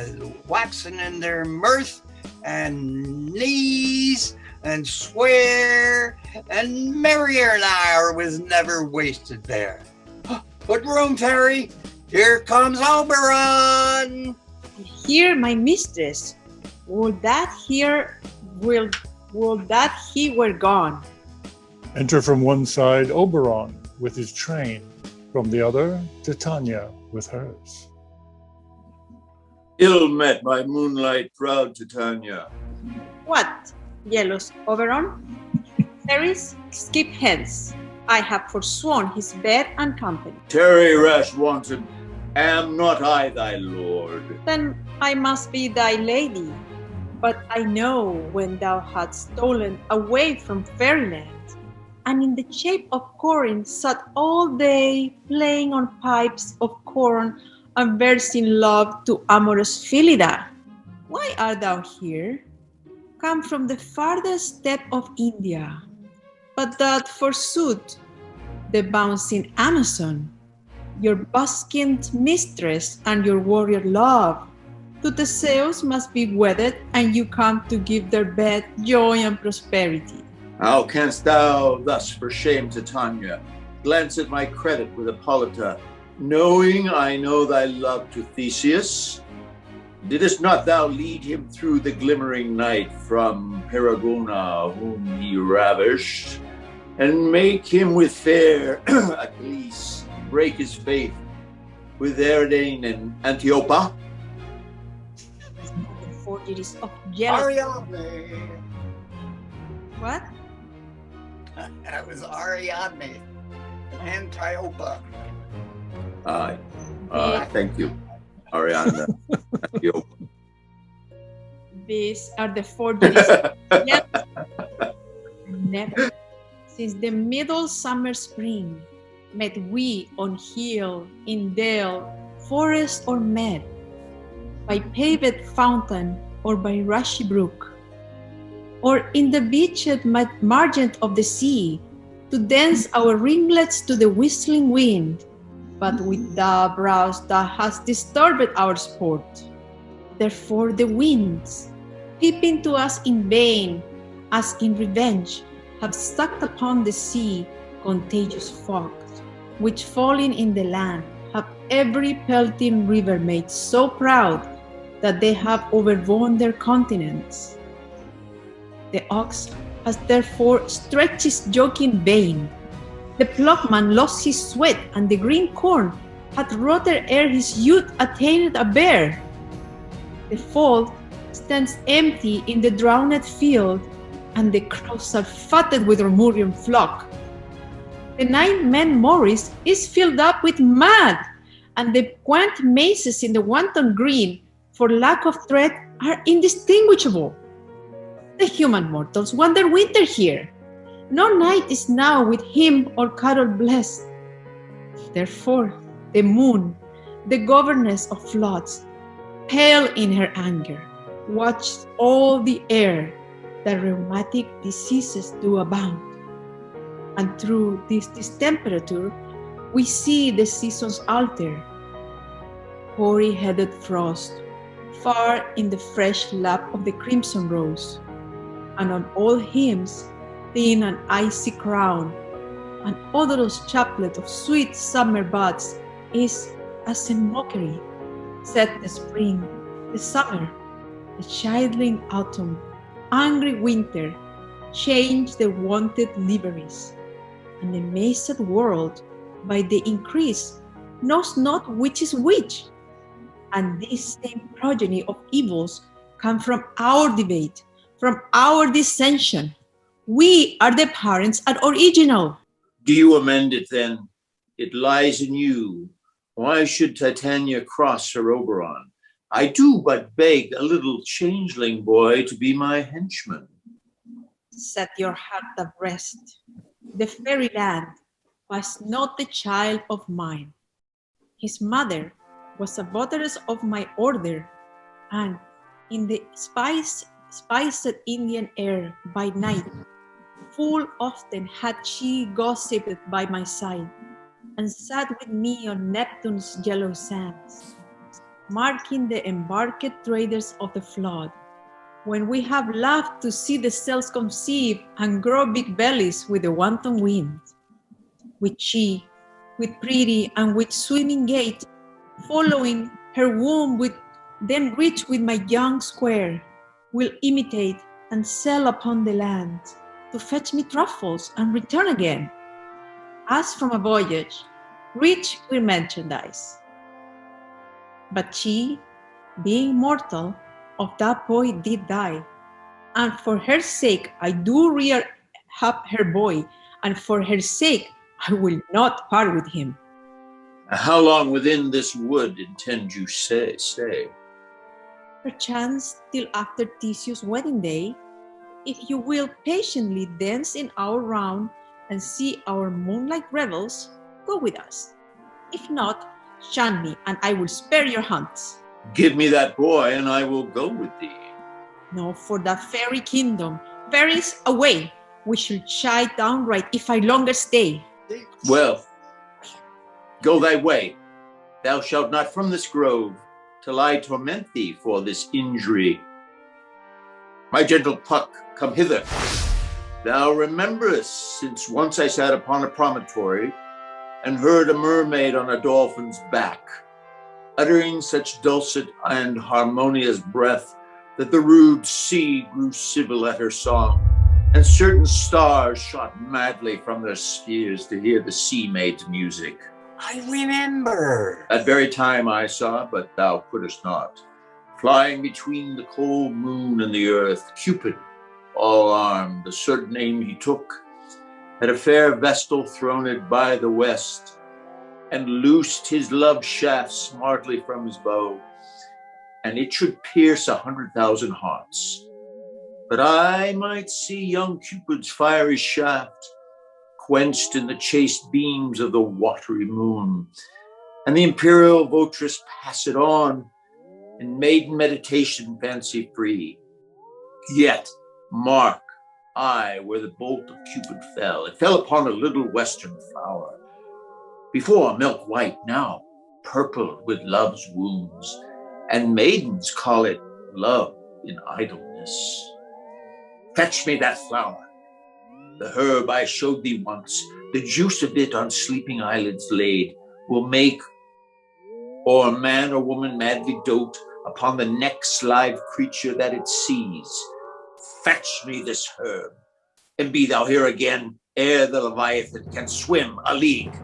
waxen in their mirth and knees, and swear, and merrier an hour was never wasted there. But room, fairy, here comes Oberon. Here, my mistress, would that he were gone. Enter from one side Oberon with his train, from the other Titania with hers. Ill met by moonlight, proud Titania. What, jealous Oberon? Fairies, skip hence. I have forsworn his bed and company. Tarry, rash wanton, am not I thy lord? Then I must be thy lady. But I know when thou hast stolen away from fairyland, and in the shape of Corinth sat all day playing on pipes of corn and versing love to amorous Phillida. Why art thou here? Come from the farthest steppe of India, but that forsooth the bouncing Amazon, your buskinged mistress and your warrior love, to Theseus must be wedded, and you come to give their bed joy and prosperity. How canst thou thus, for shame, Titania, glance at my credit with Hippolyta, knowing I know thy love to Theseus? Didst not thou lead him through the glimmering night from Perigona, whom he ravished, and make him with fair Achilles break his faith with Erdane and Antiopa? The forgeries of jealousy. Ariadne. What? That was Ariadne and Antiopa. Thank you, Ariana. These are the forgeries of jealousy. Never, since the middle summer spring, met we on hill, in dale, forest or mead, by paved fountain or by rushy brook, or in the beached margin of the sea, to dance our ringlets to the whistling wind. But with thou brows thou hast disturbed our sport. Therefore the winds, peeping to us in vain, as in revenge, have sucked upon the sea contagious fogs, which falling in the land have every pelting river made so proud that they have overborne their continents. The ox has therefore stretched his yoke in vain. The ploughman lost his sweat, and the green corn hath rotted ere his youth attained a bear. The fold stands empty in the drowned field, and the crows are fatted with our murmuring flock. The 9-man Morris is filled up with mud, and the quaint mazes in the wanton green, for lack of thread, are indistinguishable. The human mortals wander winter here. No night is now with him or cattle blessed. Therefore, the moon, the governess of floods, pale in her anger, watched all the air that rheumatic diseases do abound. And through this distemperature, we see the seasons alter. Hoary-headed frost, far in the fresh lap of the crimson rose, and on all hymns, thin and icy crown, an odorous chaplet of sweet summer buds is as a mockery. Set the spring, the summer, the childling autumn, angry winter, change their wonted liveries, and the amazed world, by the increase, knows not which is which. And this same progeny of evils come from our debate, from our dissension. We are the parents at original. Do you amend it then? It lies in you. Why should Titania cross her Oberon? I do but beg a little changeling boy to be my henchman. Set your heart at rest. The fairy land was not the child of mine. His mother was a votaress of my order, and in the spiced Indian air by night, full often had she gossiped by my side, and sat with me on Neptune's yellow sands, marking the embarked traders of the flood, when we have laughed to see the cells conceive and grow big bellies with the wanton wind. With she, with pretty and with swimming gait, following her womb with then rich with my young square, will imitate and sail upon the land, to fetch me truffles and return again, as from a voyage, rich with merchandise. But she, being mortal, of that boy did die, and for her sake I do rear up her boy, and for her sake I will not part with him. How long within this wood intend you stay? Perchance till after Theseus' wedding day, if you will patiently dance in our round and see our moonlight revels, go with us. If not, shun me, and I will spare your hunts. Give me that boy, and I will go with thee. No, for the fairy kingdom. Fairies, away! We shall chide downright if I longer stay. Well, go thy way. Thou shalt not from this grove, till I torment thee for this injury. My gentle Puck, come hither. Thou rememberest, since once I sat upon a promontory, and heard a mermaid on a dolphin's back, uttering such dulcet and harmonious breath that the rude sea grew civil at her song, and certain stars shot madly from their spheres to hear the sea maid's music. I remember. That very time I saw, but thou couldst not, flying between the cold moon and the earth, Cupid, all armed, the certain aim he took, at a fair vestal throned by the west, and loosed his love shaft smartly from his bow, and it should pierce 100,000 hearts. But I might see young Cupid's fiery shaft quenched in the chaste beams of the watery moon, and the imperial votress pass it on in maiden meditation fancy free. Yet, mark, where the bolt of Cupid fell, it fell upon a little western flower, before milk white, now purple with love's wounds, and maidens call it love in idleness. Fetch me that flower, the herb I showed thee once, the juice of it on sleeping eyelids laid, will make or man or woman madly dote upon the next live creature that it sees. Fetch me this herb, and be thou here again ere the Leviathan can swim a league.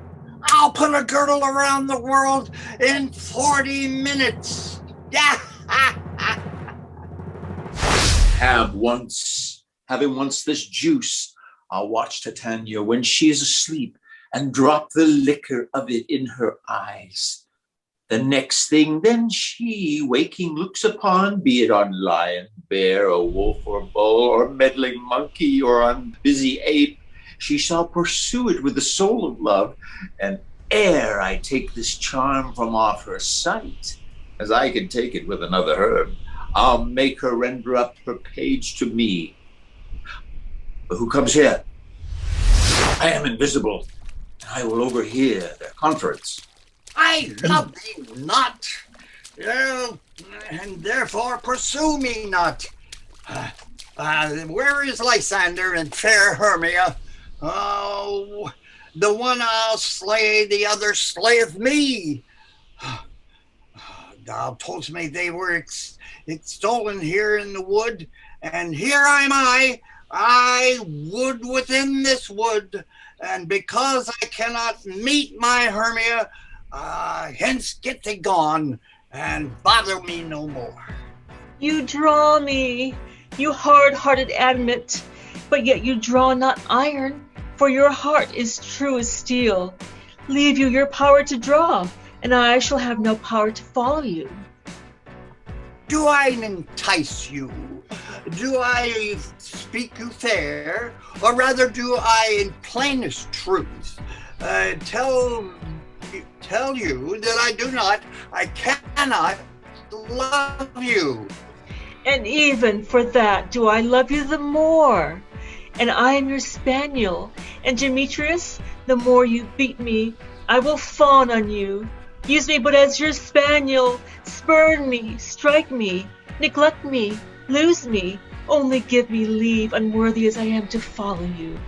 I'll put a girdle around the world in 40 minutes. Yeah. Having once this juice, I'll watch Titania when she is asleep and drop the liquor of it in her eyes. The next thing then she, waking, looks upon, be it on lion, bear, or wolf, or bull, or meddling monkey, or on busy ape, she shall pursue it with the soul of love, and ere I take this charm from off her sight, as I can take it with another herb, I'll make her render up her page to me. But who comes here? I am invisible, and I will overhear their conference. I love thee not, and therefore pursue me not. Where is Lysander and fair Hermia? Oh, the one I'll slay, the other slayeth me. Thou toldst me they were stolen here in the wood, and here am I wood within this wood, and because I cannot meet my Hermia, hence get thee gone, and bother me no more. You draw me, you hard-hearted adamant, but yet you draw not iron, for your heart is true as steel. Leave you your power to draw, and I shall have no power to follow you. Do I entice you? Do I speak you fair? Or rather do I in plainest truth tell you that I cannot love you? And even for that do I love you the more. And I am your spaniel, and Demetrius, the more you beat me, I will fawn on you. Use me but as your spaniel, spurn me, strike me, neglect me, lose me, only give me leave, unworthy as I am to follow you.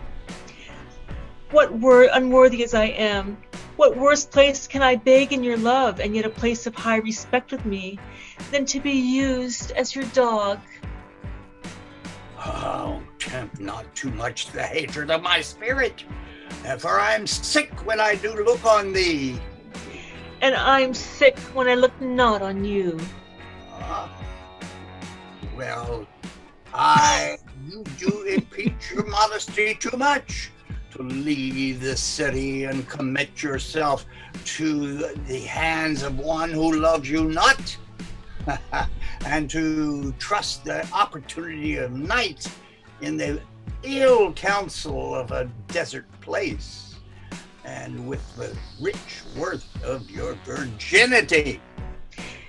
What word, unworthy as I am, what worse place can I beg in your love, and yet a place of high respect with me, than to be used as your dog? Oh, tempt not too much the hatred of my spirit, for I am sick when I do look on thee. And I'm sick when I look not on you. Well, you do impeach your modesty too much to leave the city and commit yourself to the hands of one who loves you not, and to trust the opportunity of night in the ill counsel of a desert place, and with the rich worth of your virginity.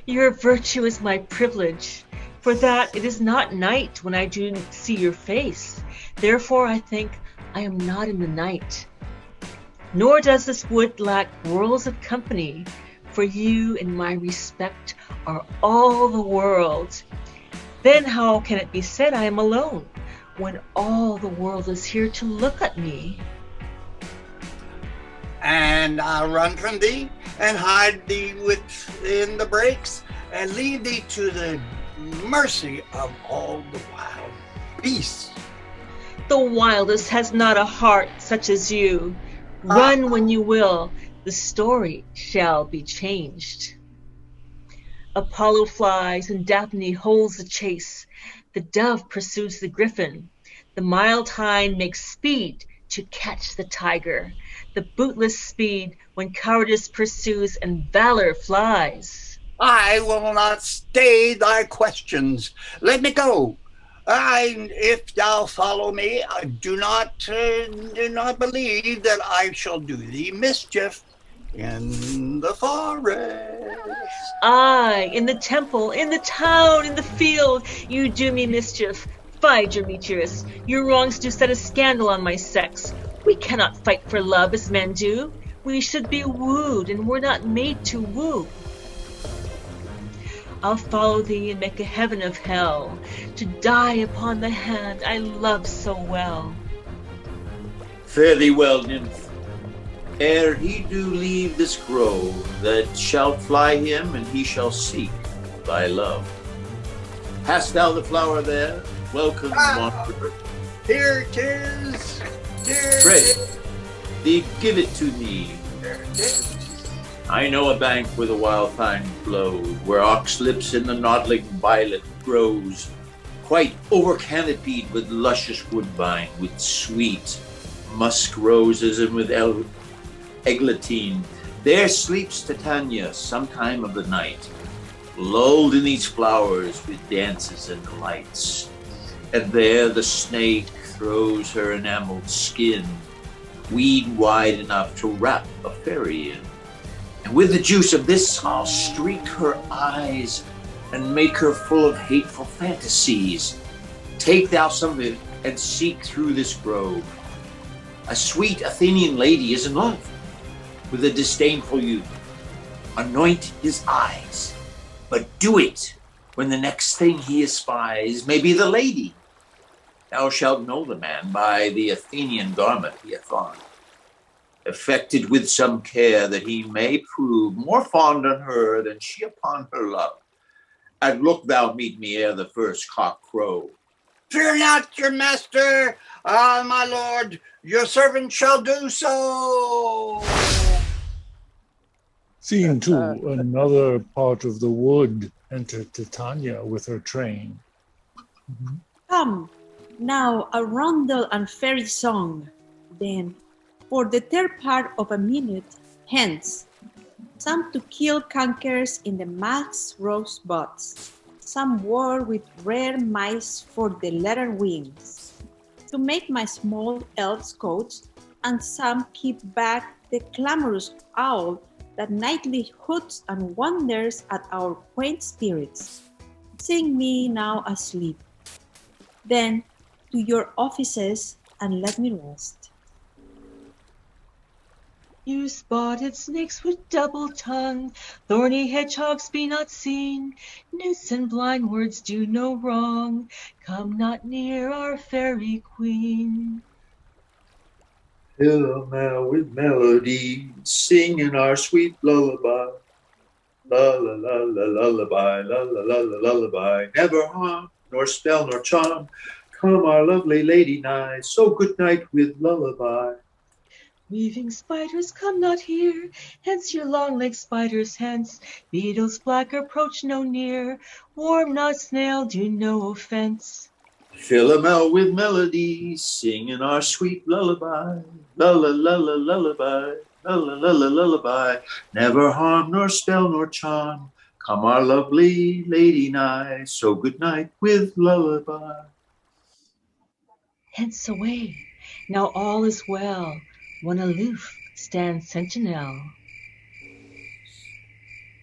Your virtue is my privilege, for that it is not night when I do see your face. Therefore I think I am not in the night. Nor does this wood lack worlds of company, for you in my respect are all the world. Then how can it be said I am alone, when all the world is here to look at me? And I'll run from thee, and hide thee within the brakes, and leave thee to the mercy of all the wild beasts. The wildest has not a heart such as you. Run when you will, the story shall be changed. Apollo flies and Daphne holds the chase. The dove pursues the griffin. The mild hind makes speed to catch the tiger. The bootless speed when cowardice pursues and valor flies. I will not stay thy questions. Let me go. If thou follow me, I do not believe that I shall do thee mischief in the forest. Aye, in the temple, in the town, in the field, you do me mischief. Fie, Demetrius, your wrongs do set a scandal on my sex. We cannot fight for love as men do. We should be wooed, and we're not made to woo. I'll follow thee and make a heaven of hell, to die upon the hand I love so well. Fare thee well, nymph. Ere he do leave this grove, that shalt fly him, and he shall seek thy love. Hast thou the flower there? Welcome, wanderer. Here 'tis. Here Pray, 'tis. thee give it to me. Here 'tis. I know a bank where the wild thyme flows, where ox lips in the noddling violet grows, quite over-canopied with luscious woodbine, with sweet musk roses and with eglantine. There sleeps Titania sometime of the night, lulled in these flowers with dances and delights. And there the snake throws her enameled skin, weed wide enough to wrap a fairy in. And with the juice of this, I'll streak her eyes and make her full of hateful fantasies. Take thou some of it and seek through this grove. A sweet Athenian lady is in love with a disdainful youth. Anoint his eyes, but do it when the next thing he espies may be the lady. Thou shalt know the man by the Athenian garment he hath on, affected with some care that he may prove more fond on her than she upon her love. And look thou meet me ere the first cock crow. Fear not your master, my lord, your servant shall do so. Scene 2, another part of the wood. Enter Titania with her train. Come, now a roundel and fairy song. Then, for the third part of a minute, hence, some to kill cankers in the mask's rosebuds, some war with rare mice for the letter wings, to make my small elf's coats, and some keep back the clamorous owl that nightly hoots and wonders at our quaint spirits. Sing me now asleep. Then to your offices and let me rest. You spotted snakes with double tongue, thorny hedgehogs be not seen. Newts and blind words do no wrong. Come not near our fairy queen. Philomel with melody, singing our sweet lullaby. La la la la lullaby, la la la la lullaby. Never harm, nor spell, nor charm. Come our lovely lady nigh, so good night with lullaby. Weaving spiders come not here, hence your long-legged spiders hence. Beetles black approach no near, warm not snail do no offense. Philomel with melody, singing our sweet lullaby. La la la la lullaby, la la la la lullaby. Never harm, nor spell, nor charm. Come our lovely lady nigh, so good night with lullaby. Hence away, now all is well. One aloof stands sentinel.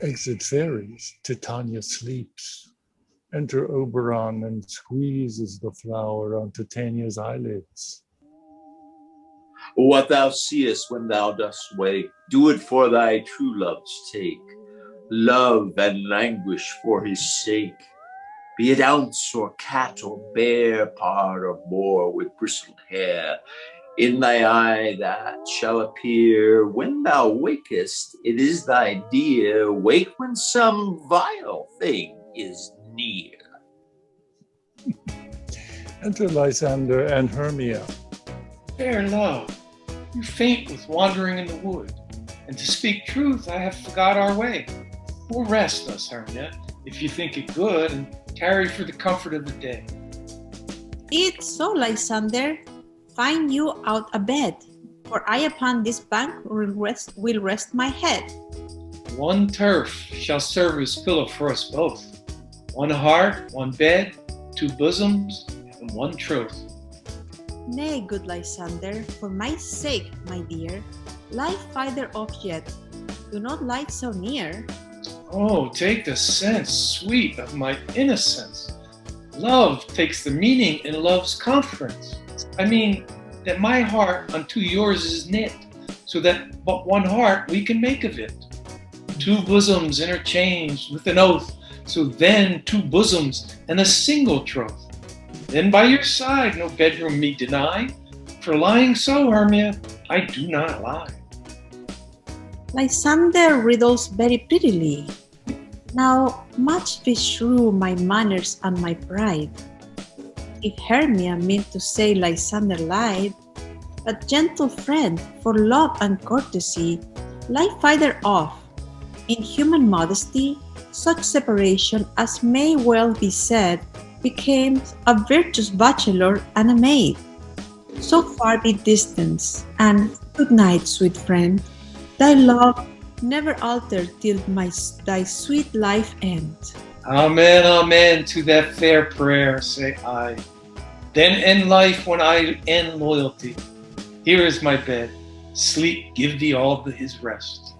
Exit fairies, Titania sleeps. Enter Oberon and squeezes the flower on Titania's eyelids. What thou seest when thou dost wake, do it for thy true love's take. Love and languish for his sake. Be it ounce or cat or bear, pard or boar with bristled hair, in thy eye that shall appear. When thou wakest, it is thy dear. Wake when some vile thing is near. Enter Lysander and Hermia. Fair love, you faint with wandering in the wood, and to speak truth, I have forgot our way. We'll rest us, Hermia, if you think it good, and tarry for the comfort of the day. It's so, Lysander. Find you out a bed, for I upon this bank will rest my head. One turf shall serve as pillow for us both. One heart, one bed, two bosoms, and one troth. Nay, good Lysander, for my sake, my dear, lie farther off yet. Do not lie so near. Oh, take the sense, sweet, of my innocence. Love takes the meaning in love's conference. I mean, that my heart unto yours is knit, so that but one heart we can make of it. Two bosoms interchanged with an oath, so then two bosoms and a single troth. Then by your side no bedroom me deny, for lying so, Hermia, I do not lie. Lysander riddles very prettily. Now much beshrew my manners and my pride. If Hermia meant to say Lysander lied, but gentle friend, for love and courtesy, lie farther off. In human modesty, such separation as may well be said became a virtuous bachelor and a maid. So far be distance, and good night, sweet friend. Thy love never alter till thy sweet life end. Amen, amen, to that fair prayer, say I. Then end life when I end loyalty. Here is my bed. Sleep give thee all his rest.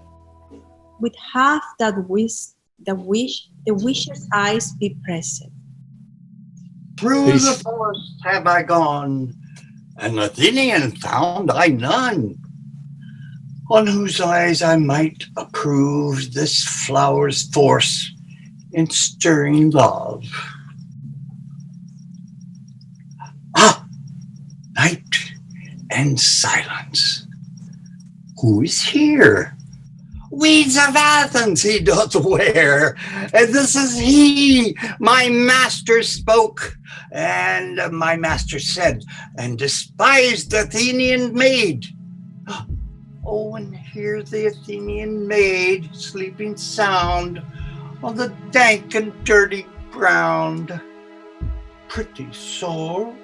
With half that the wisher's eyes be present. Through the forest have I gone, and Athenian found I none, on whose eyes I might approve this flower's force in stirring love. Ah, night and silence. Who is here? Weeds of Athens he doth wear, and this is he, my master spoke, and my master said, and despised the Athenian maid. Oh, and here's the Athenian maid sleeping sound on the dank and dirty ground. Pretty soul,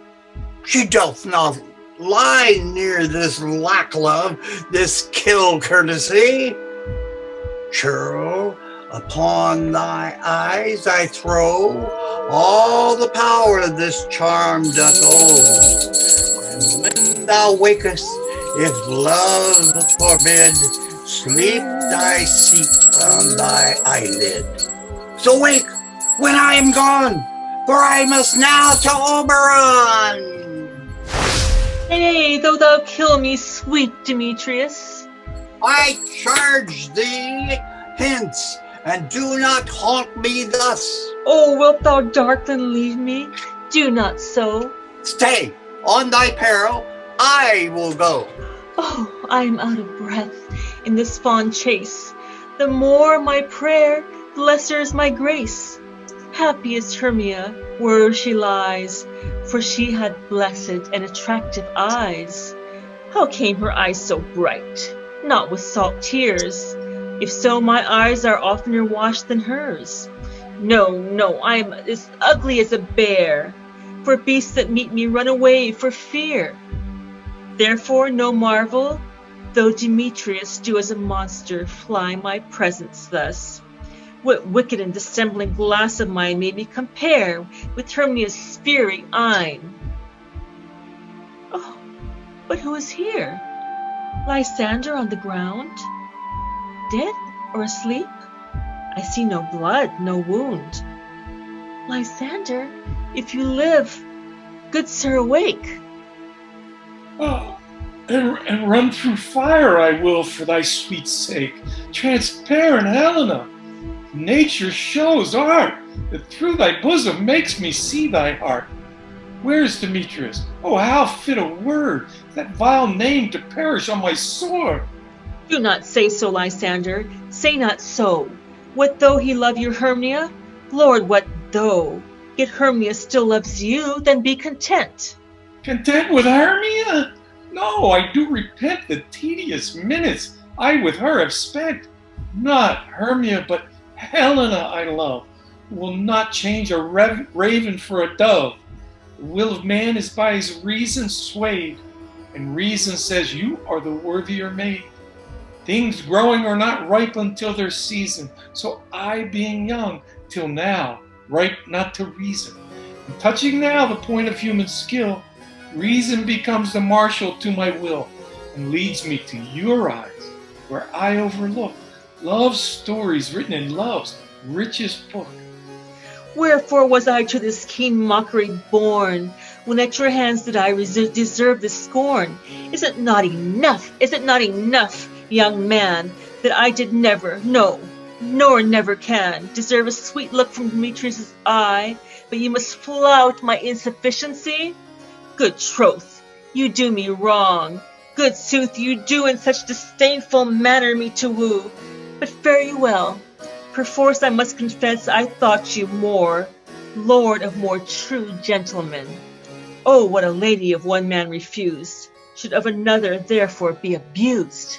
she doth not lie near this lack love, this kill courtesy. Churl, upon thy eyes I throw all the power this charm doth owe. And when thou wakest, if love forbid, sleep thy seat on thy eyelid. So wake when I am gone, for I must now to Oberon. Nay, though thou kill me, sweet Demetrius. I charge thee, hence, and do not haunt me thus. Oh, wilt thou darkling leave me? Do not so. Stay, on thy peril, I will go. Oh, I am out of breath in this fond chase. The more my prayer, the lesser is my grace. Happy is Hermia, where she lies, for she had blessed and attractive eyes. How came her eyes so bright? Not with salt tears. If so, my eyes are oftener washed than hers. No, I am as ugly as a bear, for beasts that meet me run away for fear. Therefore, no marvel, though Demetrius do as a monster fly my presence thus. What wicked and dissembling glass of mine made me compare with Hermia's fiery eyne? But who is here? Lysander on the ground? Dead or asleep? I see no blood, no wound. Lysander, if you live, good sir, awake. Oh, and run through fire I will for thy sweet sake, transparent Helena. Nature shows art that through thy bosom makes me see thy heart. Where is Demetrius? Oh, how fit a word, that vile name to perish on my sword. Do not say so, Lysander, say not so. What though he love your Hermia? Lord, what though? Yet Hermia still loves you, then be content. Content with Hermia? No, I do repent the tedious minutes I with her have spent. Not Hermia, but Helena I love, who will not change a raven for a dove. The will of man is by his reason swayed, and reason says you are the worthier maid. Things growing are not ripe until their season, so I, being young, till now, ripe not to reason. And touching now the point of human skill, reason becomes the marshal to my will, and leads me to your eyes, where I overlook love's stories written in love's richest book. Wherefore was I to this keen mockery born, when at your hands did I deserve this scorn? Is it not enough, young man, that I did never, no, nor never can, deserve a sweet look from Demetrius' eye, but you must flout my insufficiency? Good troth, you do me wrong. Good sooth, you do in such disdainful manner me to woo. But fare you well. Perforce I must confess I thought you more lord of more true gentlemen. Oh, what a lady of one man refused, should of another therefore be abused.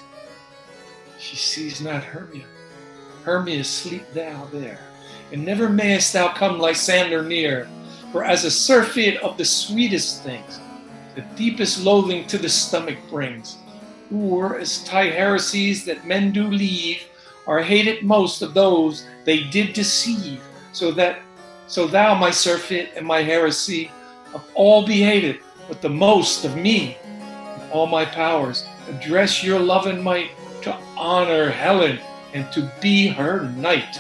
She sees not Hermia. Hermia, sleep thou there, and never mayest thou come Lysander near. For as a surfeit of the sweetest things, the deepest loathing to the stomach brings. Or as tie heresies that men do leave, are hated most of those they did deceive. So thou, my surfeit and my heresy, of all be hated, but the most of me. In all my powers, address your love and might to honor Helen and to be her knight.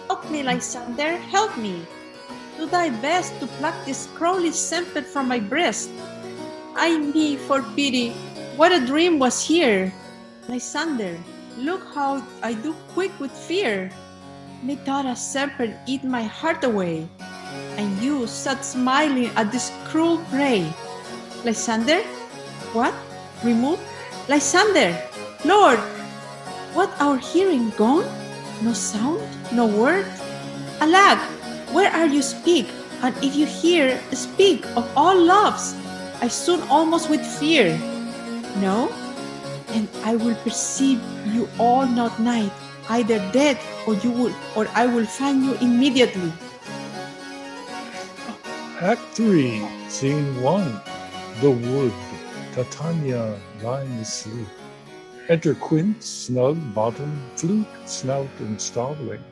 Help me, Lysander, help me. Do thy best to pluck this crawly sempit from my breast. Ay me, for pity, what a dream was here. Lysander, look how I do quake with fear. Methought a serpent eat my heart away, and you sat smiling at this cruel prey. Lysander? What? Remove? Lysander! Lord! What, our hearing gone? No sound? No word? Alack! Where are you speak? And if you hear, speak of all loves. I soon almost with fear. No? And I will perceive you all not night, either dead or I will find you immediately. Act 3, Scene 1. The Wood. Titania lying asleep. Enter Quint, snug, bottom, flute, snout, and starveling.